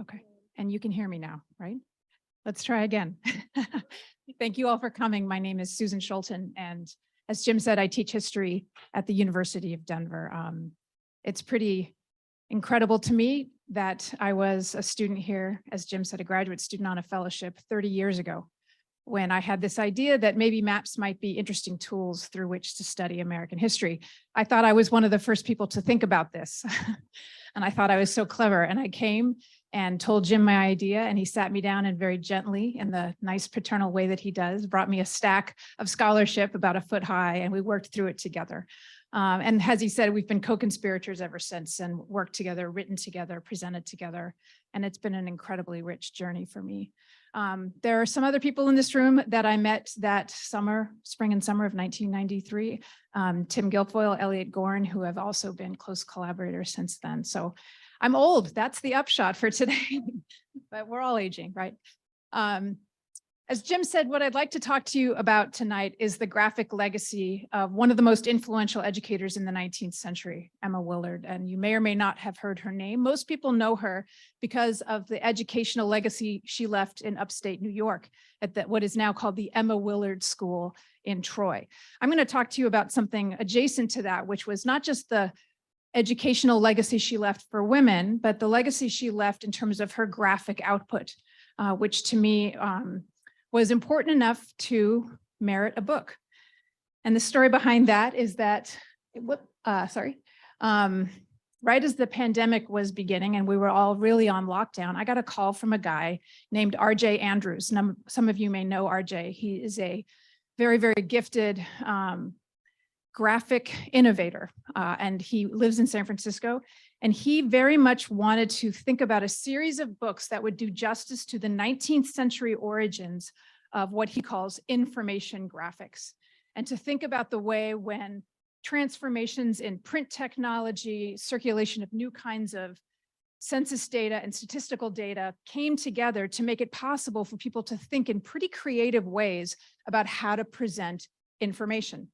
Okay, and you can hear me now, right? Let's try again. Thank you all for coming. My name is Susan Schulten, and as Jim said, I teach history at the University of Denver. It's pretty incredible to me that I was a student here, as Jim said, a graduate student on a fellowship 30 years ago, when I had this idea that maybe maps might be interesting tools through which to study American history. I thought I was one of the first people to think about this. And I thought I was so clever. And I came and told Jim my idea, and he sat me down and very gently, in the nice paternal way that he does, brought me a stack of scholarship about a foot high, and we worked through it together. And as he said, we've been co-conspirators ever since, and worked together, written together, presented together. And it's been an incredibly rich journey for me. There are some other people in this room that I met that summer, spring and summer of 1993. Tim Guilfoyle, Elliot Gorn, who have also been close collaborators since then. So I'm old, that's the upshot for today, but we're all aging, right? As Jim said, what I'd like to talk to you about tonight is the graphic legacy of one of the most influential educators in the 19th century, Emma Willard. And you may or may not have heard her name. Most people know her because of the educational legacy she left in upstate New York at what is now called the Emma Willard School in Troy. I'm going to talk to you about something adjacent to that, which was not just the educational legacy she left for women, but the legacy she left in terms of her graphic output, which to me, was important enough to merit a book. And the story behind that is that, right as the pandemic was beginning and we were all really on lockdown, I got a call from a guy named RJ Andrews. Some of you may know RJ. He is a very, very gifted graphic innovator, and he lives in San Francisco. And he very much wanted to think about a series of books that would do justice to the 19th century origins of what he calls information graphics, and to think about the way when transformations in print technology, circulation of new kinds of census data and statistical data came together to make it possible for people to think in pretty creative ways about how to present information.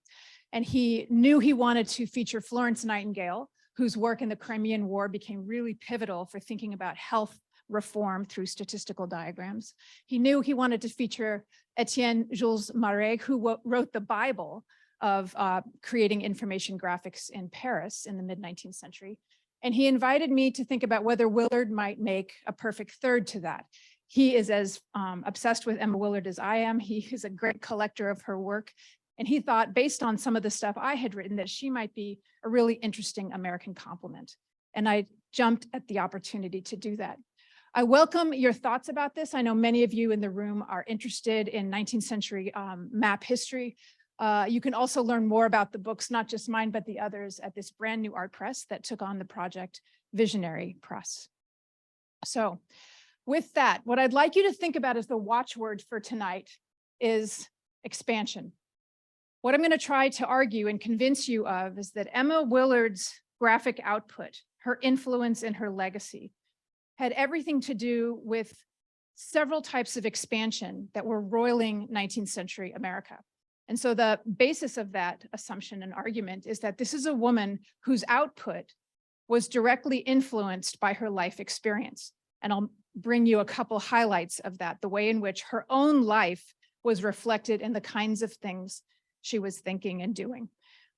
And he knew he wanted to feature Florence Nightingale, whose work in the Crimean War became really pivotal for thinking about health reform through statistical diagrams. He knew he wanted to feature Etienne Jules Marek, who wrote the Bible of creating information graphics in Paris in the mid-19th century. And he invited me to think about whether Willard might make a perfect third to that. He is as obsessed with Emma Willard as I am. He is a great collector of her work. And he thought, based on some of the stuff I had written, that she might be a really interesting American complement. And I jumped at the opportunity to do that. I welcome your thoughts about this. I know many of you in the room are interested in 19th century map history. You can also learn more about the books, not just mine, but the others, at this brand new art press that took on the project, Visionary Press. So with that, what I'd like you to think about as the watchword for tonight is expansion. What I'm going to try to argue and convince you of is that Emma Willard's graphic output, her influence and her legacy, had everything to do with several types of expansion that were roiling 19th century America. And so the basis of that assumption and argument is that this is a woman whose output was directly influenced by her life experience. And I'll bring you a couple highlights of that, the way in which her own life was reflected in the kinds of things she was thinking and doing.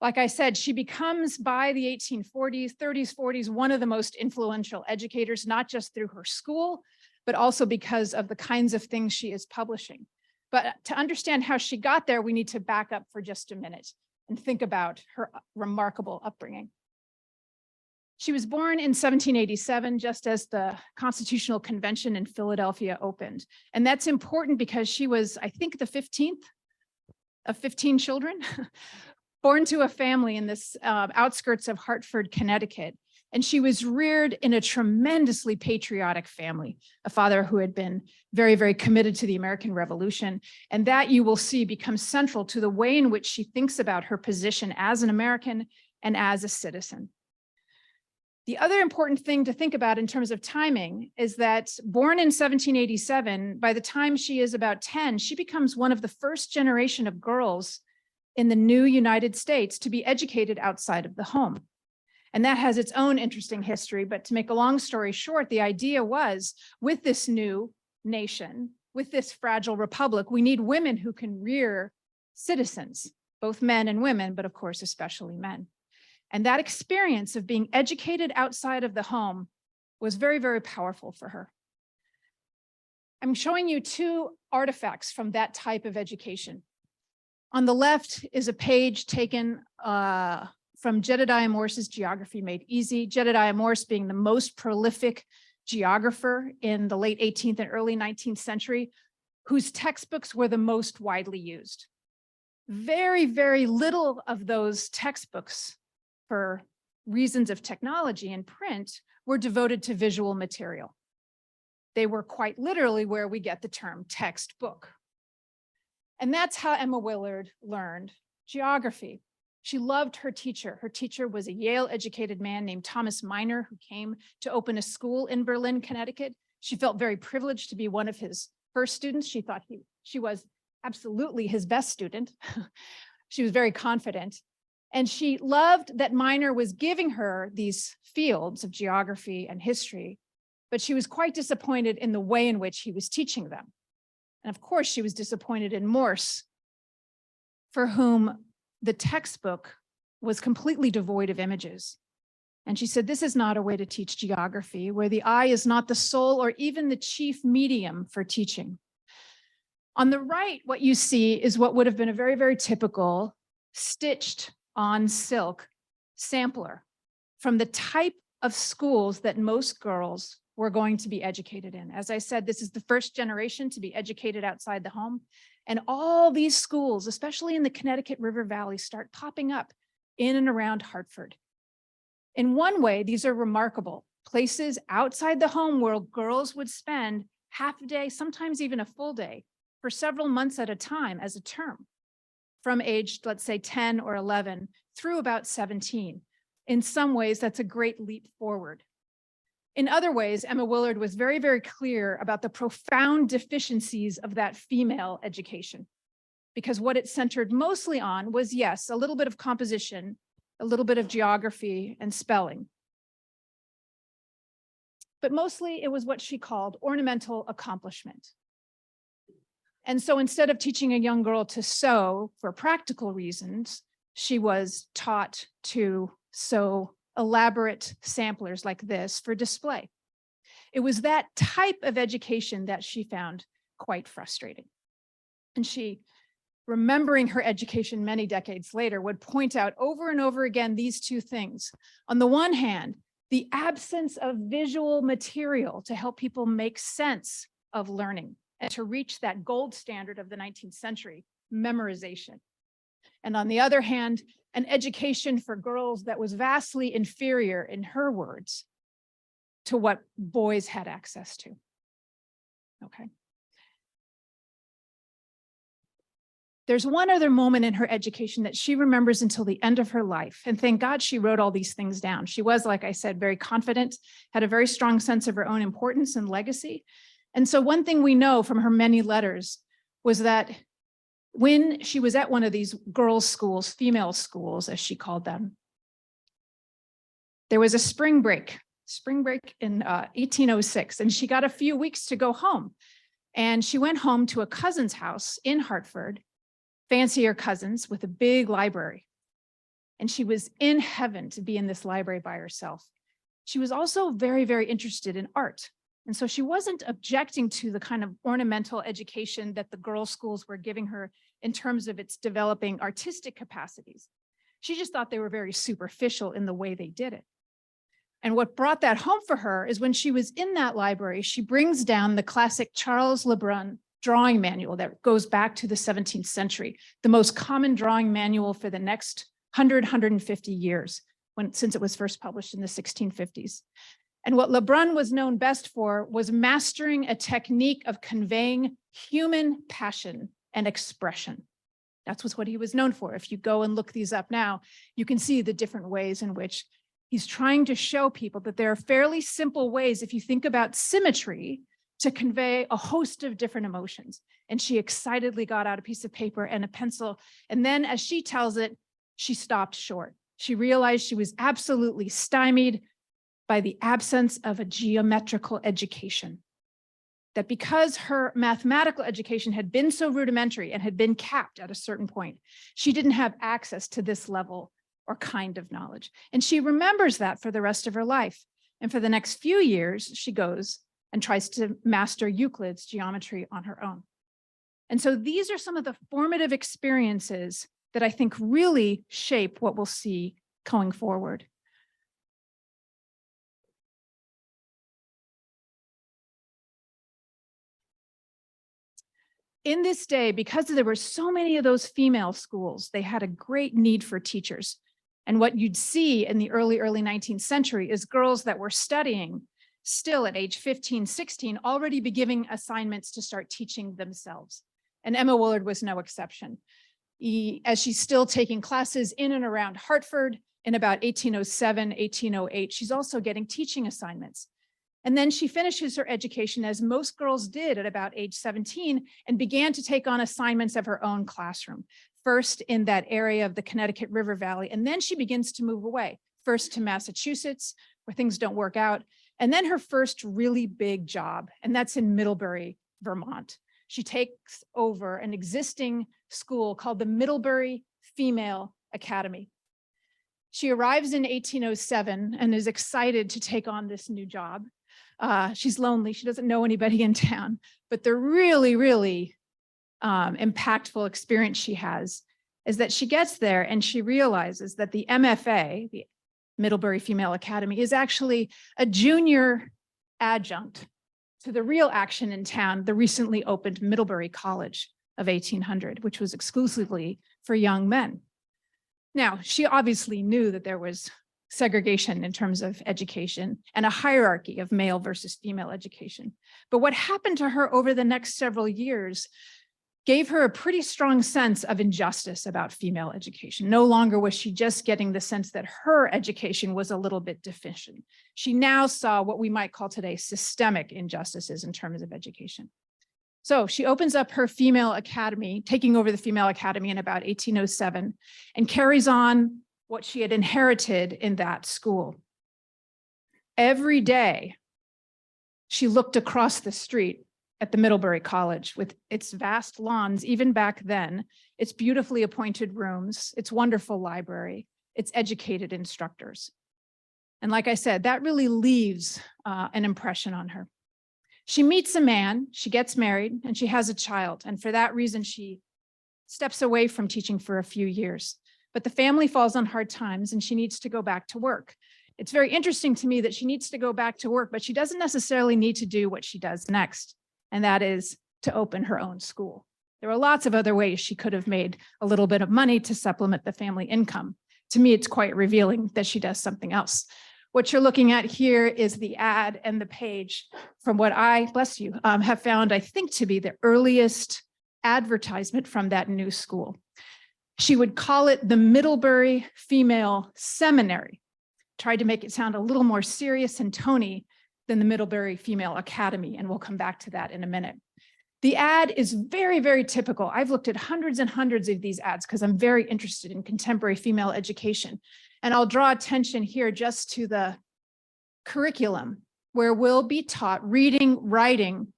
Like I said, she becomes, by the 1840s, 30s, 40s, one of the most influential educators, not just through her school, but also because of the kinds of things she is publishing. But to understand how she got there, we need to back up for just a minute and think about her remarkable upbringing. She was born in 1787, just as the Constitutional Convention in Philadelphia opened. And that's important because she was, I think, the 15th of 15 children, born to a family in this outskirts of Hartford, Connecticut. And she was reared in a tremendously patriotic family, a father who had been very, very committed to the American Revolution. And that, you will see, becomes central to the way in which she thinks about her position as an American and as a citizen. The other important thing to think about in terms of timing is that, born in 1787, by the time she is about 10, she becomes one of the first generation of girls in the new United States to be educated outside of the home. And that has its own interesting history. But to make a long story short, the idea was, with this new nation, with this fragile republic, we need women who can rear citizens, both men and women, but of course, especially men. And that experience of being educated outside of the home was very, very powerful for her. I'm showing you two artifacts from that type of education. On the left is a page taken from Jedediah Morse's Geography Made Easy. Jedediah Morse being the most prolific geographer in the late 18th and early 19th century, whose textbooks were the most widely used. Very, very little of those textbooks, for reasons of technology and print, were devoted to visual material. They were quite literally where we get the term textbook. And that's how Emma Willard learned geography. She loved her teacher. Her teacher was a Yale-educated man named Thomas Miner, who came to open a school in Berlin, Connecticut. She felt very privileged to be one of his first students. She thought she was absolutely his best student. She was very confident. And she loved that Miner was giving her these fields of geography and history, but she was quite disappointed in the way in which he was teaching them. And of course, she was disappointed in Morse, for whom the textbook was completely devoid of images. And she said, this is not a way to teach geography, where the eye is not the sole or even the chief medium for teaching. On the right, what you see is what would have been a very, very typical stitched on silk sampler from the type of schools that most girls were going to be educated in. As I said, this is the first generation to be educated outside the home. And all these schools, especially in the Connecticut River Valley, start popping up in and around Hartford. In one way, these are remarkable places outside the home where girls would spend half a day, sometimes even a full day, for several months at a time as a term, from age, let's say 10 or 11 through about 17. In some ways, that's a great leap forward. In other ways, Emma Willard was very, very clear about the profound deficiencies of that female education, because what it centered mostly on was, yes, a little bit of composition, a little bit of geography and spelling. But mostly it was what she called ornamental accomplishment. And so instead of teaching a young girl to sew for practical reasons, she was taught to sew elaborate samplers like this for display. It was that type of education that she found quite frustrating. And she, remembering her education many decades later, would point out over and over again these two things. On the one hand, the absence of visual material to help people make sense of learning and to reach that gold standard of the 19th century, memorization. And on the other hand, an education for girls that was vastly inferior, in her words, to what boys had access to. Okay. There's one other moment in her education that she remembers until the end of her life. And thank God she wrote all these things down. She was, like I said, very confident, had a very strong sense of her own importance and legacy. And so one thing we know from her many letters was that when she was at one of these girls' schools, female schools, as she called them, there was a spring break in 1806, and she got a few weeks to go home. And she went home to a cousin's house in Hartford, fancier cousins with a big library. And she was in heaven to be in this library by herself. She was also very, very interested in art. And so she wasn't objecting to the kind of ornamental education that the girls' schools were giving her in terms of its developing artistic capacities. She just thought they were very superficial in the way they did it. And what brought that home for her is when she was in that library, she brings down the classic Charles Lebrun drawing manual that goes back to the 17th century, the most common drawing manual for the next 150 years, since it was first published in the 1650s. And what Lebrun was known best for was mastering a technique of conveying human passion and expression. That's what he was known for. If you go and look these up now, you can see the different ways in which he's trying to show people that there are fairly simple ways, if you think about symmetry, to convey a host of different emotions. And she excitedly got out a piece of paper and a pencil. And then, as she tells it, she stopped short. She realized she was absolutely stymied by the absence of a geometrical education. That because her mathematical education had been so rudimentary and had been capped at a certain point, she didn't have access to this level or kind of knowledge. And she remembers that for the rest of her life. And for the next few years, she goes and tries to master Euclid's geometry on her own. And so these are some of the formative experiences that I think really shape what we'll see going forward. In this day, because there were so many of those female schools, they had a great need for teachers. And what you'd see in the early 19th century is girls that were studying still at age 15, 16, already be giving assignments to start teaching themselves. And Emma Willard was no exception. As she's still taking classes in and around Hartford in about 1807, 1808, she's also getting teaching assignments. And then she finishes her education, as most girls did at about age 17, and began to take on assignments of her own classroom, first in that area of the Connecticut River Valley. And then she begins to move away, first to Massachusetts, where things don't work out. And then her first really big job, and that's in Middlebury, Vermont. She takes over an existing school called the Middlebury Female Academy. She arrives in 1807 and is excited to take on this new job. She's lonely, she doesn't know anybody in town, but the really impactful experience she has is that she gets there and she realizes that the MFA, the Middlebury Female Academy, is actually a junior adjunct to the real action in town, the recently opened Middlebury College of 1800, which was exclusively for young men. Now, she obviously knew that there was segregation in terms of education and a hierarchy of male versus female education. But what happened to her over the next several years gave her a pretty strong sense of injustice about female education. No longer was she just getting the sense that her education was a little bit deficient. She now saw what we might call today systemic injustices in terms of education. So she opens up her female academy, taking over the female academy in about 1807, and carries on what she had inherited in that school. Every day, she looked across the street at the Middlebury College with its vast lawns, even back then, its beautifully appointed rooms, its wonderful library, its educated instructors. And like I said, that really leaves an impression on her. She meets a man, she gets married, and she has a child. And for that reason, she steps away from teaching for a few years. But the family falls on hard times and she needs to go back to work. It's very interesting to me that she needs to go back to work, but she doesn't necessarily need to do what she does next, and that is to open her own school. There are lots of other ways she could have made a little bit of money to supplement the family income. To me, it's quite revealing that she does something else. What you're looking at here is the ad and the page from what I, bless you, have found, I think, to be the earliest advertisement from that new school. She would call it the Middlebury Female Seminary, tried to make it sound a little more serious and tony than the Middlebury Female Academy, and we'll come back to that in a minute. The ad is very typical. I've looked at hundreds and hundreds of these ads because I'm very interested in contemporary female education. And I'll draw attention here just to the curriculum, where we'll be taught reading, writing,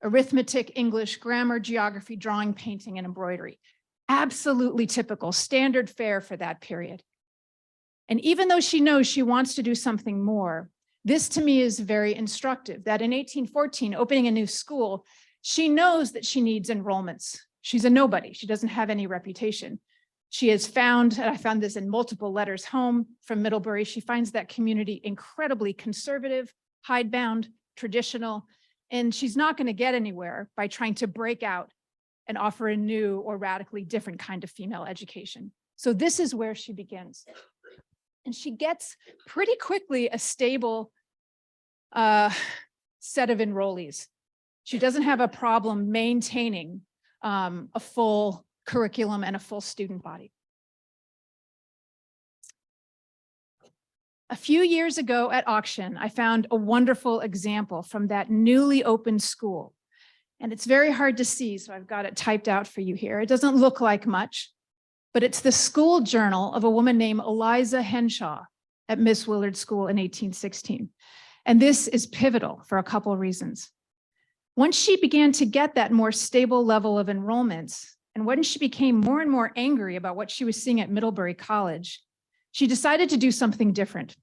arithmetic, English, grammar, geography, drawing, painting, and embroidery. Absolutely typical, standard fare for that period. And even though she knows she wants to do something more, this to me is very instructive, that in 1814, opening a new school, she knows that she needs enrollments. She's a nobody, she doesn't have any reputation. She has found, and I found this in multiple letters home from Middlebury, she finds that community incredibly conservative, hidebound, traditional, and she's not going to get anywhere by trying to break out and offer a new or radically different kind of female education. So this is where she begins. And she gets pretty quickly a stable set of enrollees. She doesn't have a problem maintaining a full curriculum and a full student body. A few years ago at auction, I found a wonderful example from that newly opened school. And it's very hard to see, so I've got it typed out for you here. It doesn't look like much, but it's the school journal of a woman named Eliza Henshaw at Miss Willard School in 1816. And this is pivotal for a couple of reasons. Once she began to get that more stable level of enrollments, and when she became more and more angry about what she was seeing at Middlebury College, she decided to do something different.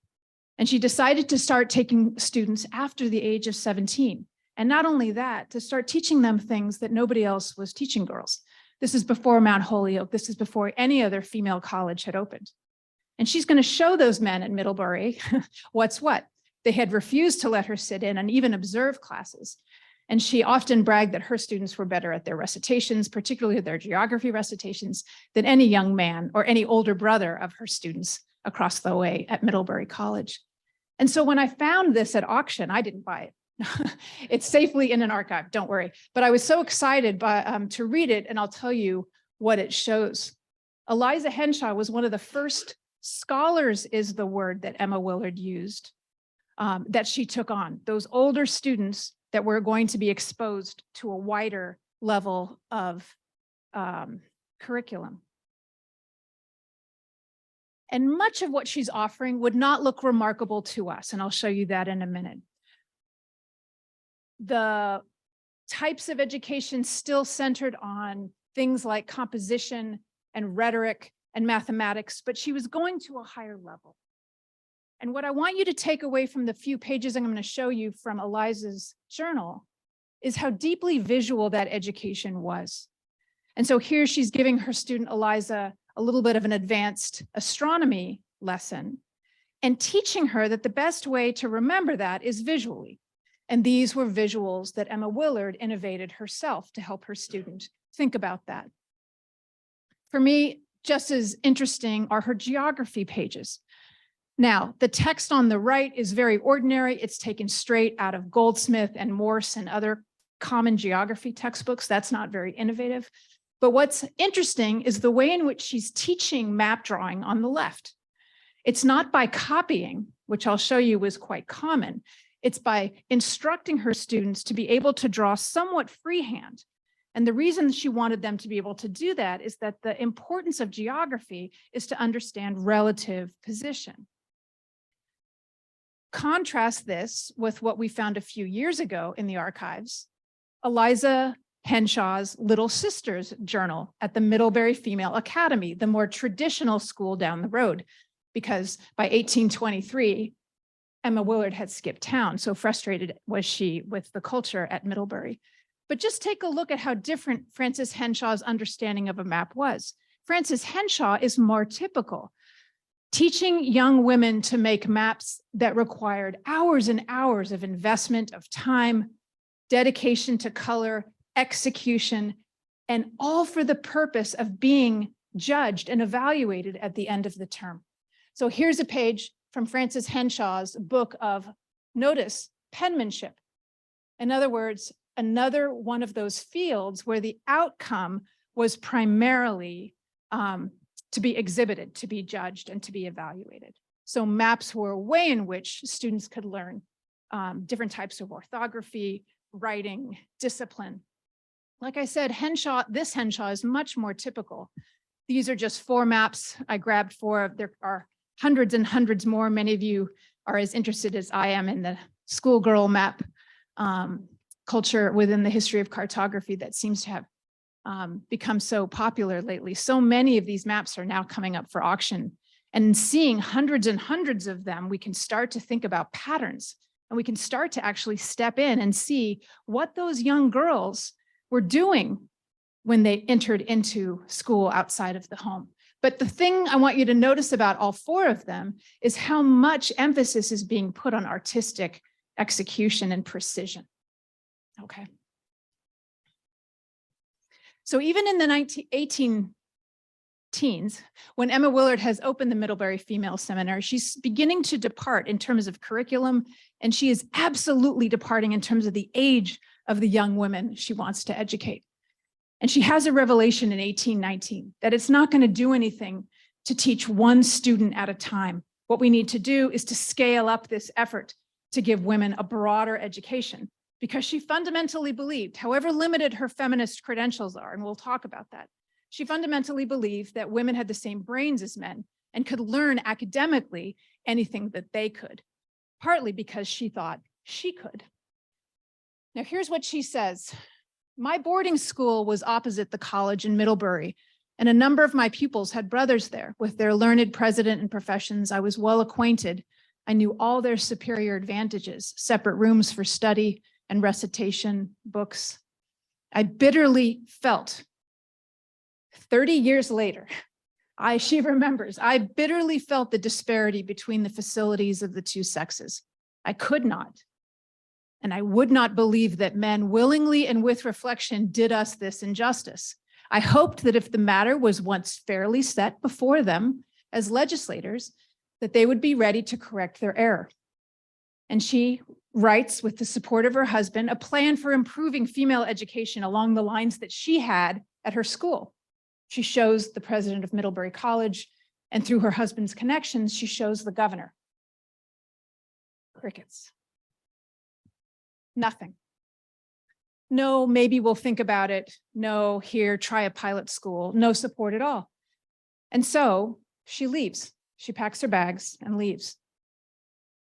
And she decided to start taking students after the age of 17. And not only that, to start teaching them things that nobody else was teaching girls. This is before Mount Holyoke. This is before any other female college had opened. And she's going to show those men at Middlebury what's what. They had refused to let her sit in and even observe classes. And she often bragged that her students were better at their recitations, particularly their geography recitations, than any young man or any older brother of her students across the way at Middlebury College. And so when I found this at auction, I didn't buy it. It's safely in an archive, don't worry. But I was so excited to read it, and I'll tell you what it shows. Eliza Henshaw was one of the first scholars, is the word that Emma Willard used, that she took on. Those older students that were going to be exposed to a wider level of curriculum. And much of what she's offering would not look remarkable to us, and I'll show you that in a minute. The types of education still centered on things like composition and rhetoric and mathematics, but she was going to a higher level. And what I want you to take away from the few pages I'm going to show you from Eliza's journal is how deeply visual that education was. And so here she's giving her student Eliza a little bit of an advanced astronomy lesson and teaching her that the best way to remember that is visually. And these were visuals that Emma Willard innovated herself to help her student think about that. For me, just as interesting are her geography pages. Now, the text on the right is very ordinary. It's taken straight out of Goldsmith and Morse and other common geography textbooks. That's not very innovative. But what's interesting is the way in which she's teaching map drawing on the left. It's not by copying, which I'll show you is quite common. It's by instructing her students to be able to draw somewhat freehand. And the reason she wanted them to be able to do that is that the importance of geography is to understand relative position. Contrast this with what we found a few years ago in the archives, Eliza Henshaw's little sister's journal at the Middlebury Female Academy, the more traditional school down the road, because by 1823, Emma Willard had skipped town, so frustrated was she with the culture at Middlebury. But just take a look at how different Frances Henshaw's understanding of a map was. Frances Henshaw is more typical, teaching young women to make maps that required hours and hours of investment of time, dedication to color, execution, and all for the purpose of being judged and evaluated at the end of the term. So here's a page from Frances Henshaw's book of, notice, penmanship. In other words, another one of those fields where the outcome was primarily to be exhibited, to be judged, and to be evaluated. So maps were a way in which students could learn different types of orthography, writing, discipline. Like I said, this Henshaw is much more typical. These are just 4 maps I grabbed 4. There are hundreds and hundreds more. Many of you are as interested as I am in the schoolgirl map culture within the history of cartography that seems to have become so popular lately. So many of these maps are now coming up for auction. And seeing hundreds and hundreds of them, we can start to think about patterns, and we can start to actually step in and see what those young girls were doing when they entered into school outside of the home. But the thing I want you to notice about all 4 of them is how much emphasis is being put on artistic execution and precision. Okay. So even in the 18 teens, when Emma Willard has opened the Middlebury Female Seminary, she's beginning to depart in terms of curriculum, and she is absolutely departing in terms of the age of the young women she wants to educate. And she has a revelation in 1819 that it's not going to do anything to teach one student at a time. What we need to do is to scale up this effort to give women a broader education, because she fundamentally believed, however limited her feminist credentials are, and we'll talk about that, She fundamentally believed that women had the same brains as men and could learn academically anything that they could, partly because she thought she could. Now, here's what she says. My boarding school was opposite the college in Middlebury, and a number of my pupils had brothers there. With their learned president and professions, I was well acquainted. I knew all their superior advantages, separate rooms for study and recitation, books. I bitterly felt, 30 years later, she remembers, I bitterly felt the disparity between the facilities of the two sexes. I could not, and I would not believe that men willingly and with reflection did us this injustice. I hoped that if the matter was once fairly set before them as legislators, that they would be ready to correct their error. And she writes, with the support of her husband, a plan for improving female education along the lines that she had at her school. She shows the president of Middlebury College, and through her husband's connections, she shows the governor. Crickets. Nothing. No, maybe we'll think about it. No, here, try a pilot school. No support at all. And so she leaves. She packs her bags and leaves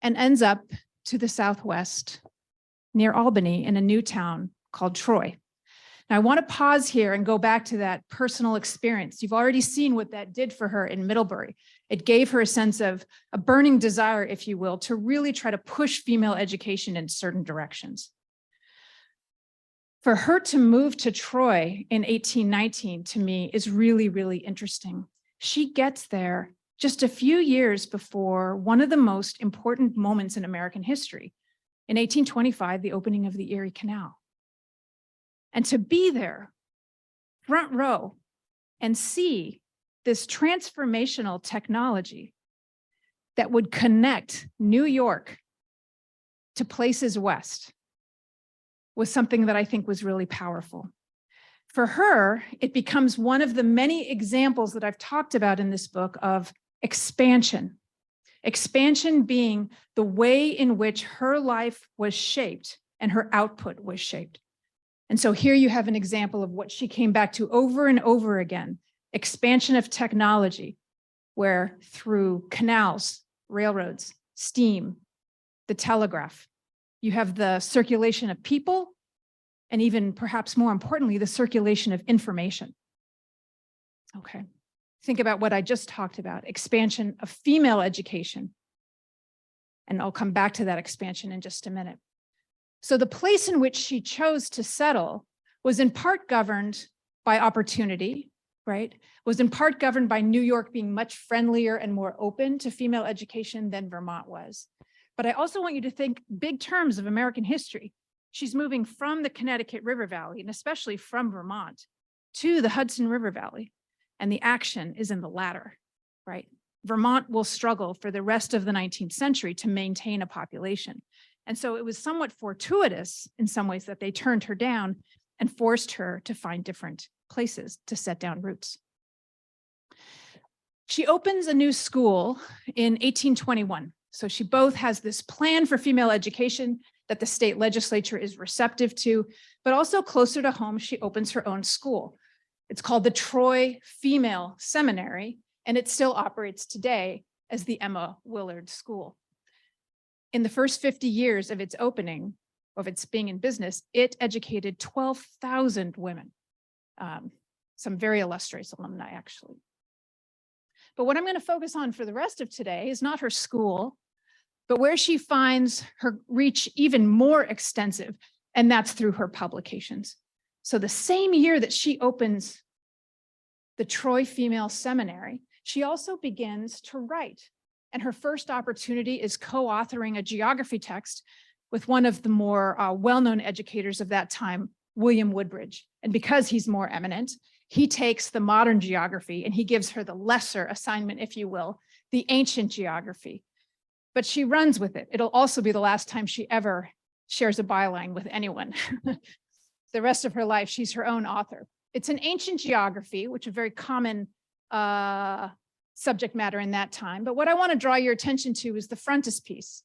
and ends up to the southwest near Albany in a new town called Troy. Now, I want to pause here and go back to that personal experience. You've already seen what that did for her in Middlebury. It gave her a sense of a burning desire, if you will, to really try to push female education in certain directions. For her to move to Troy in 1819, to me, is really, really interesting. She gets there just a few years before one of the most important moments in American history. In 1825, the opening of the Erie Canal. And to be there, front row, and see this transformational technology that would connect New York to places west was something that I think was really powerful. For her, it becomes one of the many examples that I've talked about in this book of expansion. Expansion being the way in which her life was shaped and her output was shaped. And so here you have an example of what she came back to over and over again, expansion of technology, where through canals, railroads, steam, the telegraph, you have the circulation of people, and even perhaps more importantly, the circulation of information. Okay, think about what I just talked about, expansion of female education. And I'll come back to that expansion in just a minute. So the place in which she chose to settle was in part governed by opportunity, right? Was in part governed by New York being much friendlier and more open to female education than Vermont was. But I also want you to think big terms of American history. She's moving from the Connecticut River Valley, and especially from Vermont, to the Hudson River Valley. And the action is in the latter, right? Vermont will struggle for the rest of the 19th century to maintain a population. And so it was somewhat fortuitous in some ways that they turned her down and forced her to find different places to set down roots. She opens a new school in 1821. So she both has this plan for female education that the state legislature is receptive to, but also closer to home, she opens her own school. It's called the Troy Female Seminary, and it still operates today as the Emma Willard School. In the first 50 years of its opening, of its being in business, it educated 12,000 women, some very illustrious alumni, actually. But what I'm going to focus on for the rest of today is not her school, but where she finds her reach even more extensive, and that's through her publications. So the same year that she opens the Troy Female Seminary, she also begins to write. And her first opportunity is co-authoring a geography text with one of the more well-known educators of that time, William Woodbridge. And because he's more eminent, he takes the modern geography and he gives her the lesser assignment, if you will, the ancient geography. But she runs with it. It'll also be the last time she ever shares a byline with anyone. The rest of her life, she's her own author. It's an ancient geography, which is a very common subject matter in that time. But what I want to draw your attention to is the frontispiece.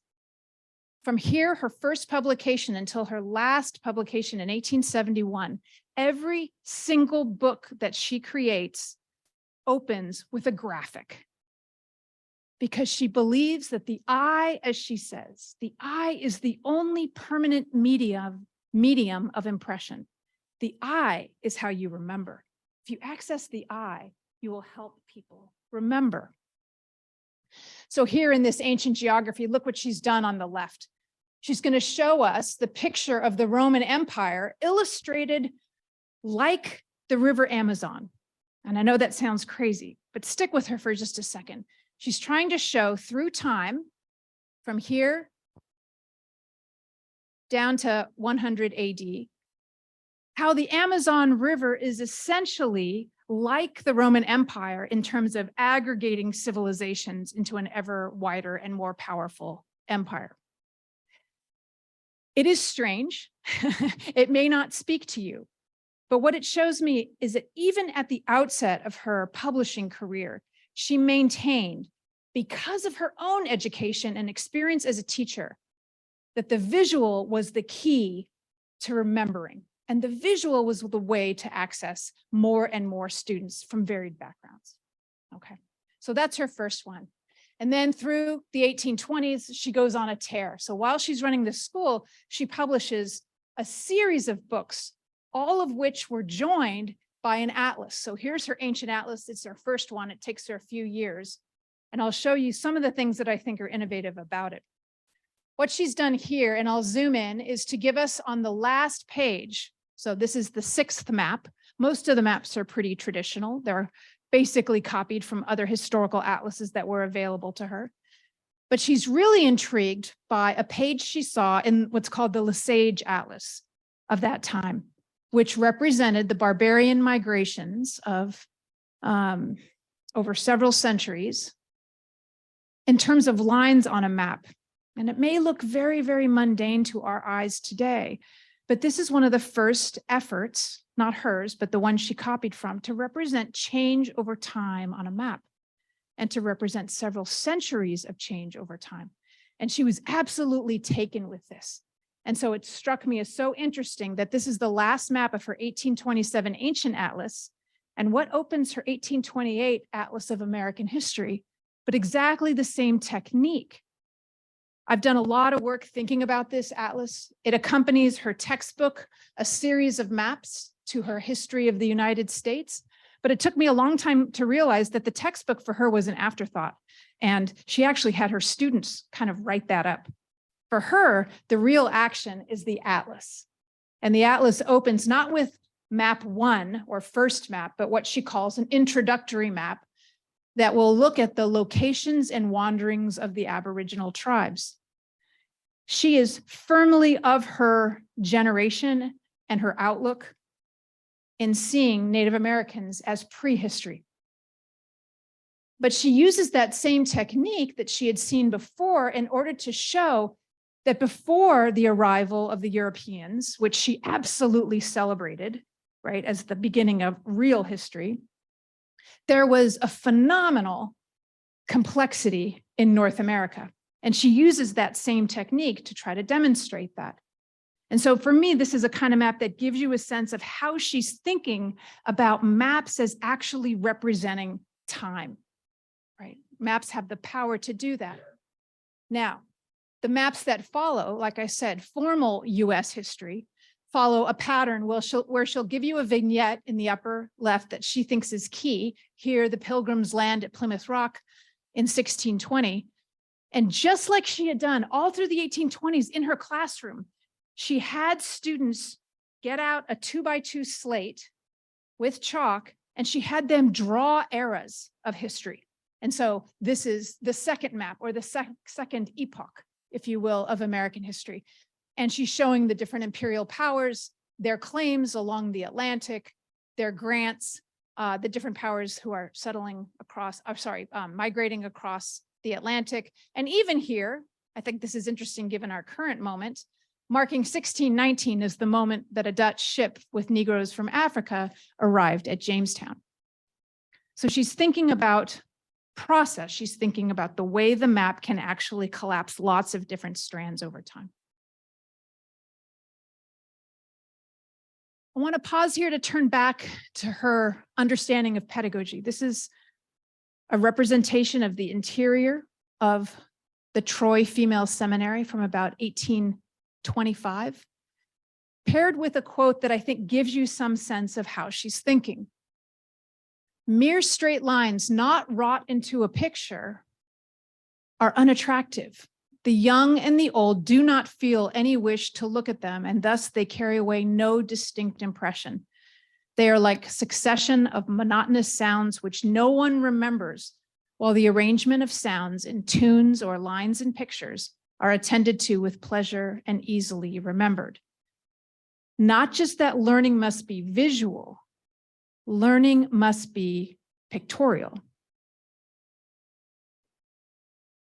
From here, her first publication until her last publication in 1871, Every single book that she creates opens with a graphic, because she believes that the eye, as she says, the eye is the only permanent medium of impression. The eye is how you remember. If you access the eye, you will help people remember. So here in this ancient geography, look what she's done on the left. She's going to show us the picture of the Roman Empire illustrated like the river Amazon. And I know that sounds crazy, but stick with her for just a second. She's trying to show through time, from here down to 100 AD, how the Amazon River is essentially like the Roman Empire in terms of aggregating civilizations into an ever wider and more powerful empire. It is strange. It may not speak to you, but what it shows me is that even at the outset of her publishing career, she maintained, because of her own education and experience as a teacher, that the visual was the key to remembering. And the visual was the way to access more and more students from varied backgrounds. Okay, so that's her first one. And then through the 1820s, she goes on a tear. So while she's running this school, she publishes a series of books, all of which were joined by an atlas. So here's her ancient atlas. It's her first one. It takes her a few years. And I'll show you some of the things that I think are innovative about it. What she's done here, and I'll zoom in, is to give us on the last page. So this is the 6th map. Most of the maps are pretty traditional. They're basically copied from other historical atlases that were available to her. But she's really intrigued by a page she saw in what's called the Lesage Atlas of that time, which represented the barbarian migrations of over several centuries in terms of lines on a map. And it may look very, very mundane to our eyes today, but this is one of the first efforts, not hers, but the one she copied from, to represent change over time on a map and to represent several centuries of change over time. And she was absolutely taken with this. And so it struck me as so interesting that this is the last map of her 1827 Ancient Atlas, and what opens her 1828 Atlas of American History, but exactly the same technique. I've done a lot of work thinking about this atlas. It accompanies her textbook, a series of maps to her history of the United States. But it took me a long time to realize that the textbook for her was an afterthought. And she actually had her students kind of write that up. For her, the real action is the atlas. And the atlas opens not with map 1 or first map, but what she calls an introductory map that will look at the locations and wanderings of the Aboriginal tribes. She is firmly of her generation and her outlook in seeing Native Americans as prehistory. But she uses that same technique that she had seen before in order to show that before the arrival of the Europeans, which she absolutely celebrated, right, as the beginning of real history, there was a phenomenal complexity in North America. And she uses that same technique to try to demonstrate that. And so for me, this is a kind of map that gives you a sense of how she's thinking about maps as actually representing time, right? Maps have the power to do that. Now, the maps that follow, like I said, formal US history, follow a pattern where she'll give you a vignette in the upper left that she thinks is key. Here, the Pilgrims land at Plymouth Rock in 1620. And just like she had done all through the 1820s in her classroom, she had students get out a 2x2 slate with chalk, and she had them draw eras of history. And so this is the second map, or the second epoch, if you will, of American history. And she's showing the different imperial powers, their claims along the Atlantic, their grants, the different powers who are settling across, migrating across the Atlantic. And even here, I think this is interesting given our current moment, marking 1619 is the moment that a Dutch ship with Negroes from Africa arrived at Jamestown. So she's thinking about process. She's thinking about the way the map can actually collapse lots of different strands over time. I want to pause here to turn back to her understanding of pedagogy. This is a representation of the interior of the Troy Female Seminary from about 1825, paired with a quote that I think gives you some sense of how she's thinking. Mere straight lines not wrought into a picture are unattractive. The young and the old do not feel any wish to look at them, and thus they carry away no distinct impression. They are like succession of monotonous sounds which no one remembers, while the arrangement of sounds in tunes or lines in pictures are attended to with pleasure and easily remembered. Not just that learning must be visual, learning must be pictorial.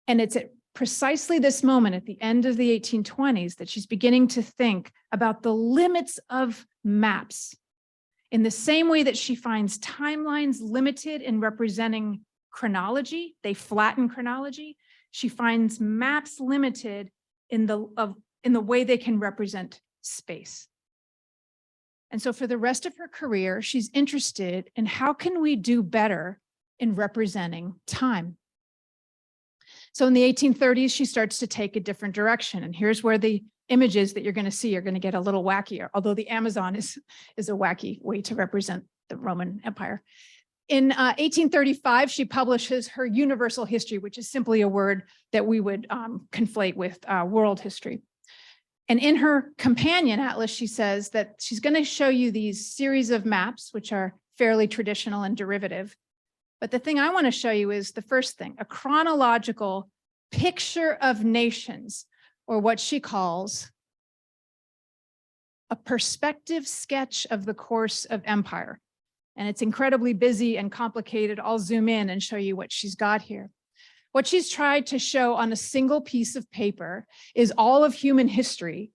And it's at precisely this moment at the end of the 1820s that she's beginning to think about the limits of maps in the same way that she finds timelines limited in representing chronology. They flatten chronology. She finds maps limited in the way they can represent space. And so for the rest of her career, she's interested in how can we do better in representing time. So in the 1830s, she starts to take a different direction. And here's where the images that you're going to see are going to get a little wackier, although the Amazon is a wacky way to represent the Roman Empire. In 1835, she publishes her Universal History, which is simply a word that we would conflate with world history. And in her companion atlas, she says that she's going to show you these series of maps, which are fairly traditional and derivative. But the thing I want to show you is the first thing, a chronological picture of nations, or what she calls a perspective sketch of the course of empire. And it's incredibly busy and complicated. I'll zoom in and show you what she's got here. What she's tried to show on a single piece of paper is all of human history,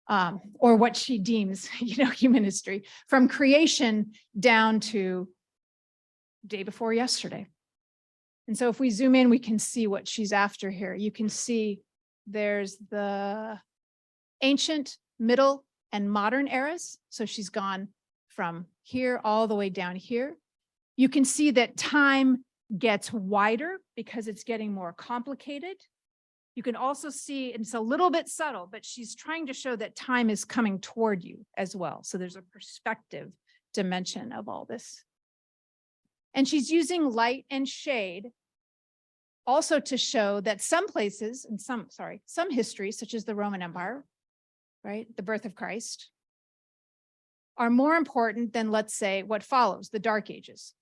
or what she deems, human history, from creation down to day before yesterday. And so if we zoom in, we can see what she's after here. You can see there's the ancient, middle, and modern eras. So she's gone from here all the way down here. You can see that time gets wider because it's getting more complicated. You can also see, and it's a little bit subtle, but she's trying to show that time is coming toward you as well. So there's a perspective dimension of all this. And she's using light and shade also to show that some places and some histories, such as the Roman Empire, right, the birth of Christ, are more important than, let's say, what follows, the Dark Ages.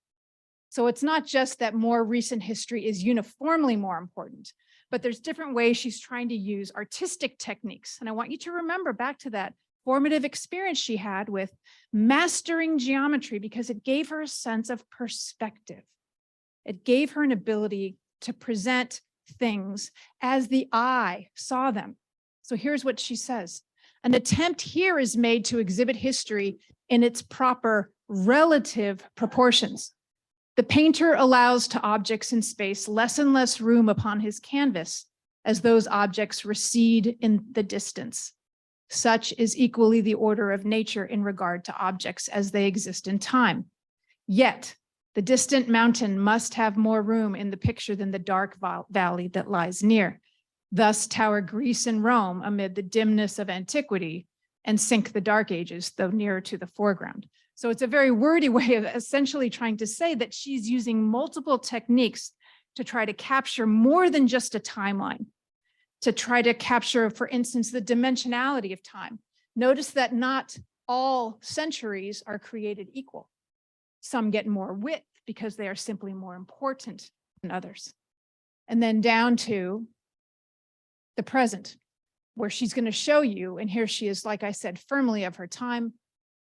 So it's not just that more recent history is uniformly more important, but there's different ways she's trying to use artistic techniques. And I want you to remember back to that formative experience she had with mastering geometry, because it gave her a sense of perspective. It gave her an ability to present things as the eye saw them. So here's what she says. An attempt here is made to exhibit history in its proper relative proportions. The painter allows to objects in space less and less room upon his canvas as those objects recede in the distance. Such is equally the order of nature in regard to objects as they exist in time. Yet, the distant mountain must have more room in the picture than the dark valley that lies near. Thus tower Greece and Rome amid the dimness of antiquity, and sink the Dark Ages, though nearer to the foreground. So it's a very wordy way of essentially trying to say that she's using multiple techniques to try to capture more than just a timeline, to try to capture, for instance, the dimensionality of time. Notice that not all centuries are created equal. Some get more width because they are simply more important than others. And then down to the present, where she's going to show you, and here she is, like I said, firmly of her time,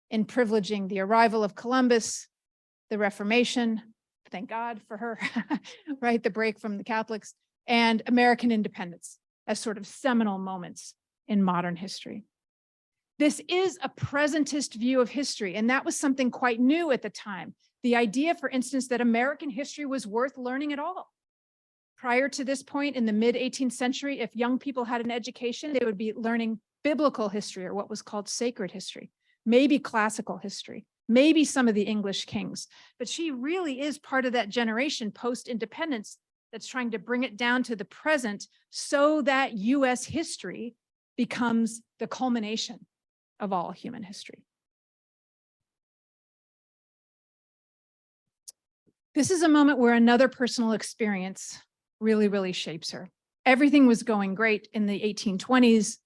in privileging the arrival of Columbus, the Reformation, thank God for her, right, the break from the Catholics, and American independence as sort of seminal moments in modern history. This is a presentist view of history, and that was something quite new at the time. The idea, for instance, that American history was worth learning at all. Prior to this point in the mid-18th century, if young people had an education, they would be learning biblical history, or what was called sacred history. maybe classical history, maybe some of the English kings. But she really is part of that generation post-independence that's trying to bring it down to the present so that US history becomes the culmination of all human history. This is a moment where another personal experience really, really shapes her. Everything was going great in the 1820s,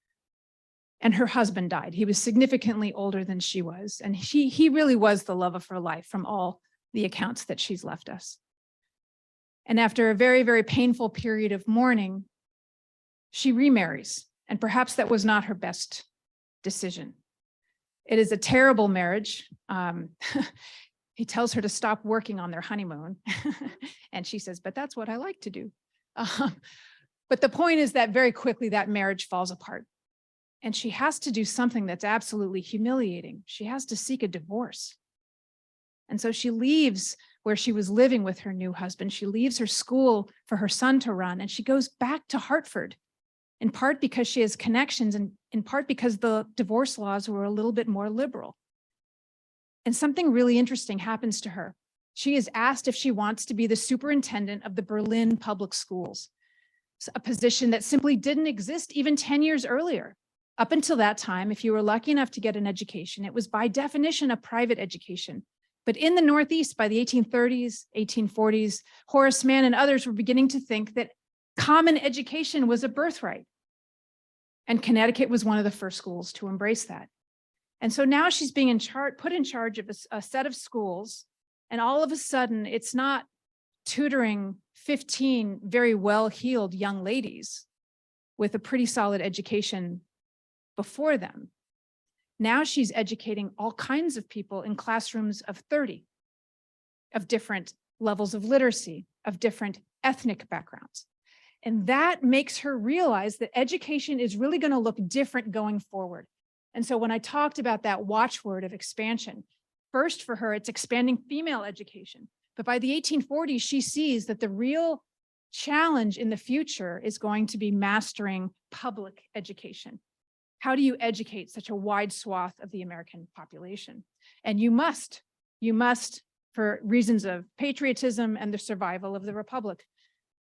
and her husband died. He was significantly older than she was, and he really was the love of her life from all the accounts that she's left us. And after a very, very painful period of mourning, she remarries, and perhaps that was not her best decision. It is a terrible marriage. He tells her to stop working on their honeymoon. And she says, but that's what I like to do. But the point is that very quickly that marriage falls apart. And she has to do something that's absolutely humiliating. She has to seek a divorce. And so she leaves where she was living with her new husband. She leaves her school for her son to run, and she goes back to Hartford, in part because she has connections and in part because the divorce laws were a little bit more liberal. And something really interesting happens to her. She is asked if she wants to be the superintendent of the Berlin public schools, a position that simply didn't exist even 10 years earlier. Up until that time, if you were lucky enough to get an education, it was by definition a private education. But in the Northeast, by the 1830s, 1840s, Horace Mann and others were beginning to think that common education was a birthright. And Connecticut was one of the first schools to embrace that. And so now she's being put in charge of a set of schools, and all of a sudden it's not tutoring 15 very well-heeled young ladies with a pretty solid education before them. Now she's educating all kinds of people in classrooms of 30, of different levels of literacy, of different ethnic backgrounds. And that makes her realize that education is really going to look different going forward. And so when I talked about that watchword of expansion, first for her, it's expanding female education. But by the 1840s, she sees that the real challenge in the future is going to be mastering public education. How do you educate such a wide swath of the American population? And you must, for reasons of patriotism and the survival of the Republic.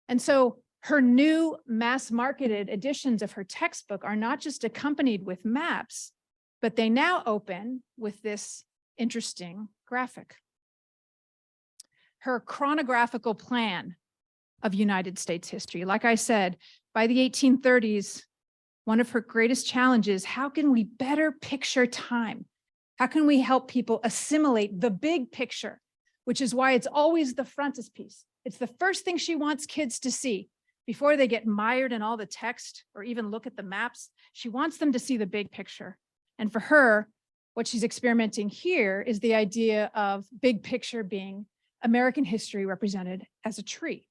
And so her new mass-marketed editions of her textbook are not just accompanied with maps, but they now open with this interesting graphic. Her chronographical plan of United States history. Like I said, by the 1830s, one of her greatest challenges, how can we better picture time? How can we help people assimilate the big picture, which is why it's always the frontispiece. It's the first thing she wants kids to see before they get mired in all the text or even look at the maps. She wants them to see the big picture. And for her, what she's experimenting here is the idea of big picture being American history represented as a tree.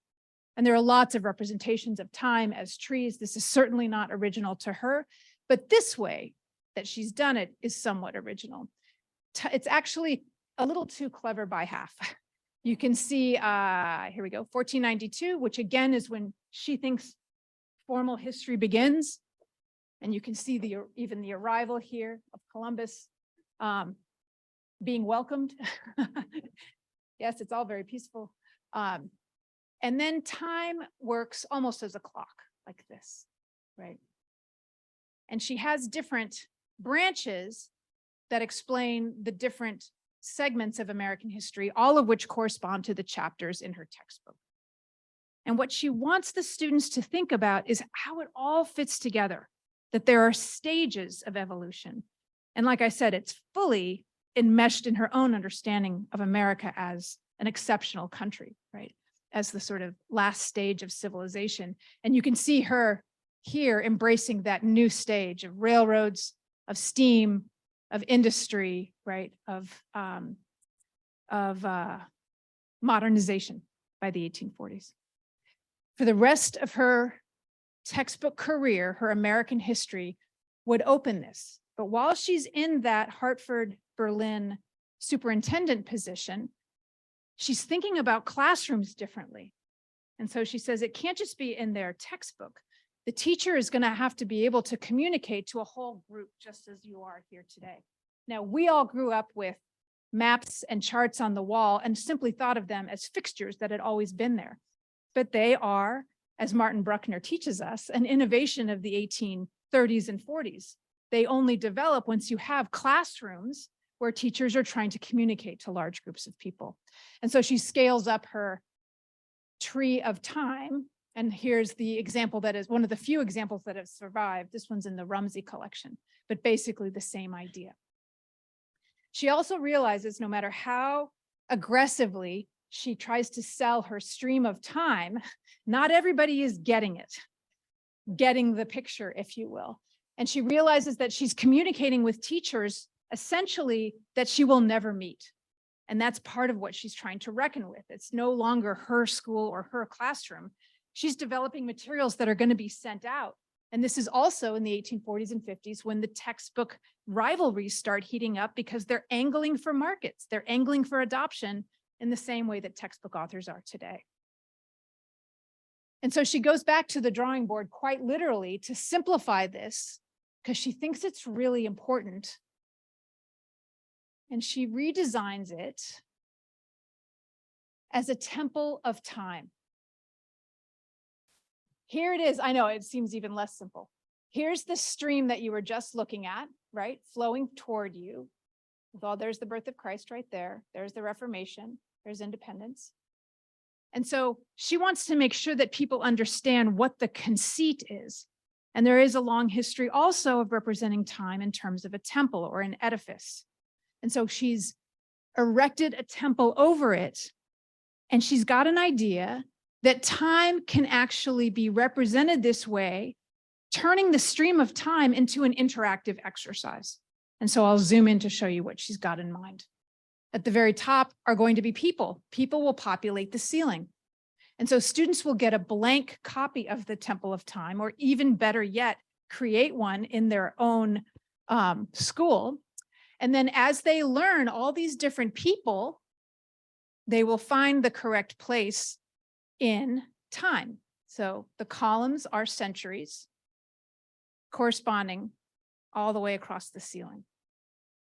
And there are lots of representations of time as trees. This is certainly not original to her, but this way that she's done it is somewhat original. It's actually a little too clever by half. You can see, here we go, 1492, which again is when she thinks formal history begins. And you can see even the arrival here of Columbus being welcomed. Yes, it's all very peaceful. And then time works almost as a clock, like this, right? And she has different branches that explain the different segments of American history, all of which correspond to the chapters in her textbook. And what she wants the students to think about is how it all fits together, that there are stages of evolution. And like I said, it's fully enmeshed in her own understanding of America as an exceptional country, right? As the sort of last stage of civilization. And you can see her here embracing that new stage of railroads, of steam, of industry, right? Of modernization by the 1840s. For the rest of her textbook career, her American history would open this. But while she's in that Hartford, Berlin superintendent position, she's thinking about classrooms differently. And so she says it can't just be in their textbook. The teacher is going to have to be able to communicate to a whole group, just as you are here today. Now, we all grew up with maps and charts on the wall and simply thought of them as fixtures that had always been there. But they are, as Martin Bruckner teaches us, an innovation of the 1830s and 40s. They only develop once you have classrooms where teachers are trying to communicate to large groups of people. And so she scales up her tree of time. And here's the example that is one of the few examples that have survived. This one's in the Rumsey collection, but basically the same idea. She also realizes no matter how aggressively she tries to sell her stream of time, not everybody is getting it, getting the picture, if you will. And she realizes that she's communicating with teachers essentially that she will never meet. And that's part of what she's trying to reckon with. It's no longer her school or her classroom. She's developing materials that are going to be sent out. And this is also in the 1840s and 50s when the textbook rivalries start heating up because they're angling for markets. They're angling for adoption in the same way that textbook authors are today. And so she goes back to the drawing board quite literally to simplify this because she thinks it's really important. And she redesigns it as a temple of time. Here it is. I know it seems even less simple. Here's the stream that you were just looking at, right? Flowing toward you. Well, there's the birth of Christ right there. There's the Reformation. There's independence. And so she wants to make sure that people understand what the conceit is. And there is a long history also of representing time in terms of a temple or an edifice. And so she's erected a temple over it. And she's got an idea that time can actually be represented this way, turning the stream of time into an interactive exercise. And so I'll zoom in to show you what she's got in mind. At the very top are going to be people. People will populate the ceiling. And so students will get a blank copy of the Temple of Time, or even better yet, create one in their own school. And then as they learn all these different people, they will find the correct place in time. So the columns are centuries corresponding all the way across the ceiling.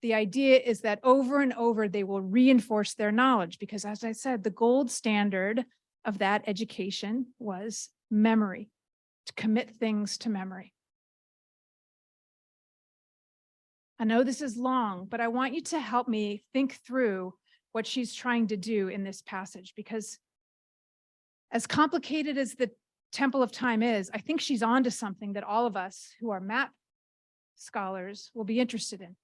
The idea is that over and over, they will reinforce their knowledge because, as I said, the gold standard of that education was memory, to commit things to memory. I know this is long, but I want you to help me think through what she's trying to do in this passage, because as complicated as the Temple of Time is, I think she's onto something that all of us who are map scholars will be interested in.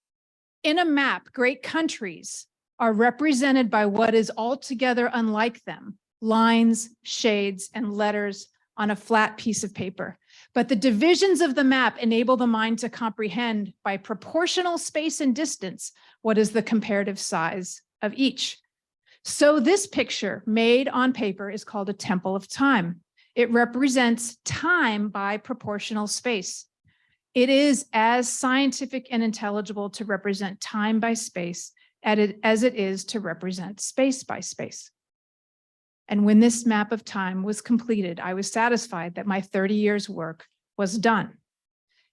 In a map, great countries are represented by what is altogether unlike them: lines, shades, and letters on a flat piece of paper. But the divisions of the map enable the mind to comprehend by proportional space and distance what is the comparative size of each. So this picture made on paper is called a Temple of Time. It represents time by proportional space. It is as scientific and intelligible to represent time by space as it is to represent space by space. And when this map of time was completed, I was satisfied that my 30 years' work was done.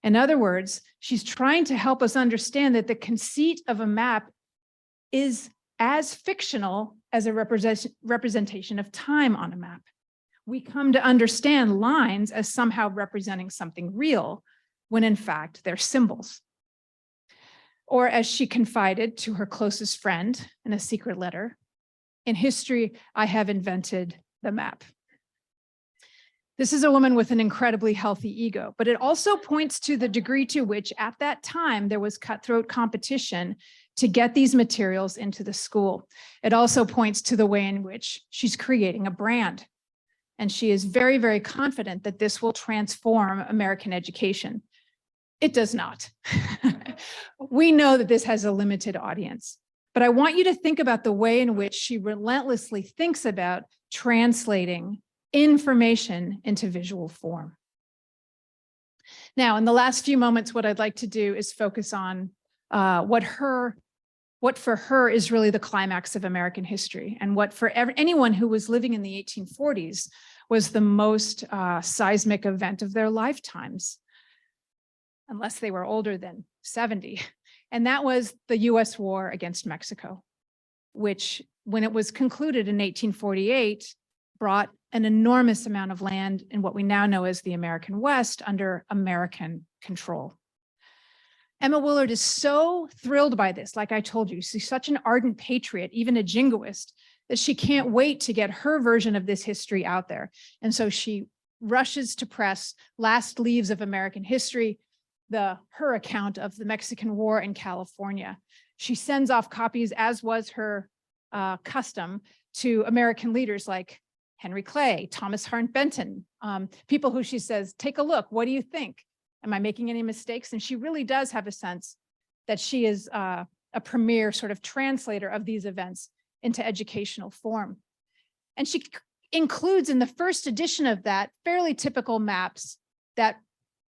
In other words, she's trying to help us understand that the conceit of a map is as fictional as a representation of time on a map. We come to understand lines as somehow representing something real, when in fact they're symbols. Or as she confided to her closest friend in a secret letter, in history, I have invented the map. This is a woman with an incredibly healthy ego, but it also points to the degree to which at that time there was cutthroat competition to get these materials into the school. It also points to the way in which she's creating a brand. And she is very, very confident that this will transform American education. It does not. We know that this has a limited audience, but I want you to think about the way in which she relentlessly thinks about translating information into visual form. Now, in the last few moments, what I'd like to do is focus on what for her is really the climax of American history, and what for anyone who was living in the 1840s was the most seismic event of their lifetimes. Unless they were older than 70, And that was the US war against Mexico, which, when it was concluded in 1848, brought an enormous amount of land in what we now know as the American West under American control. Emma Willard is so thrilled by this, like I told you, she's such an ardent patriot, even a jingoist, that she can't wait to get her version of this history out there. And so she rushes to press Last Leaves of American History, her account of the Mexican War in California. She sends off copies, as was her custom, to American leaders like Henry Clay, Thomas Hart Benton, people who she says, take a look, what do you think? Am I making any mistakes? And she really does have a sense that she is a premier sort of translator of these events into educational form. And she includes in the first edition of that fairly typical maps that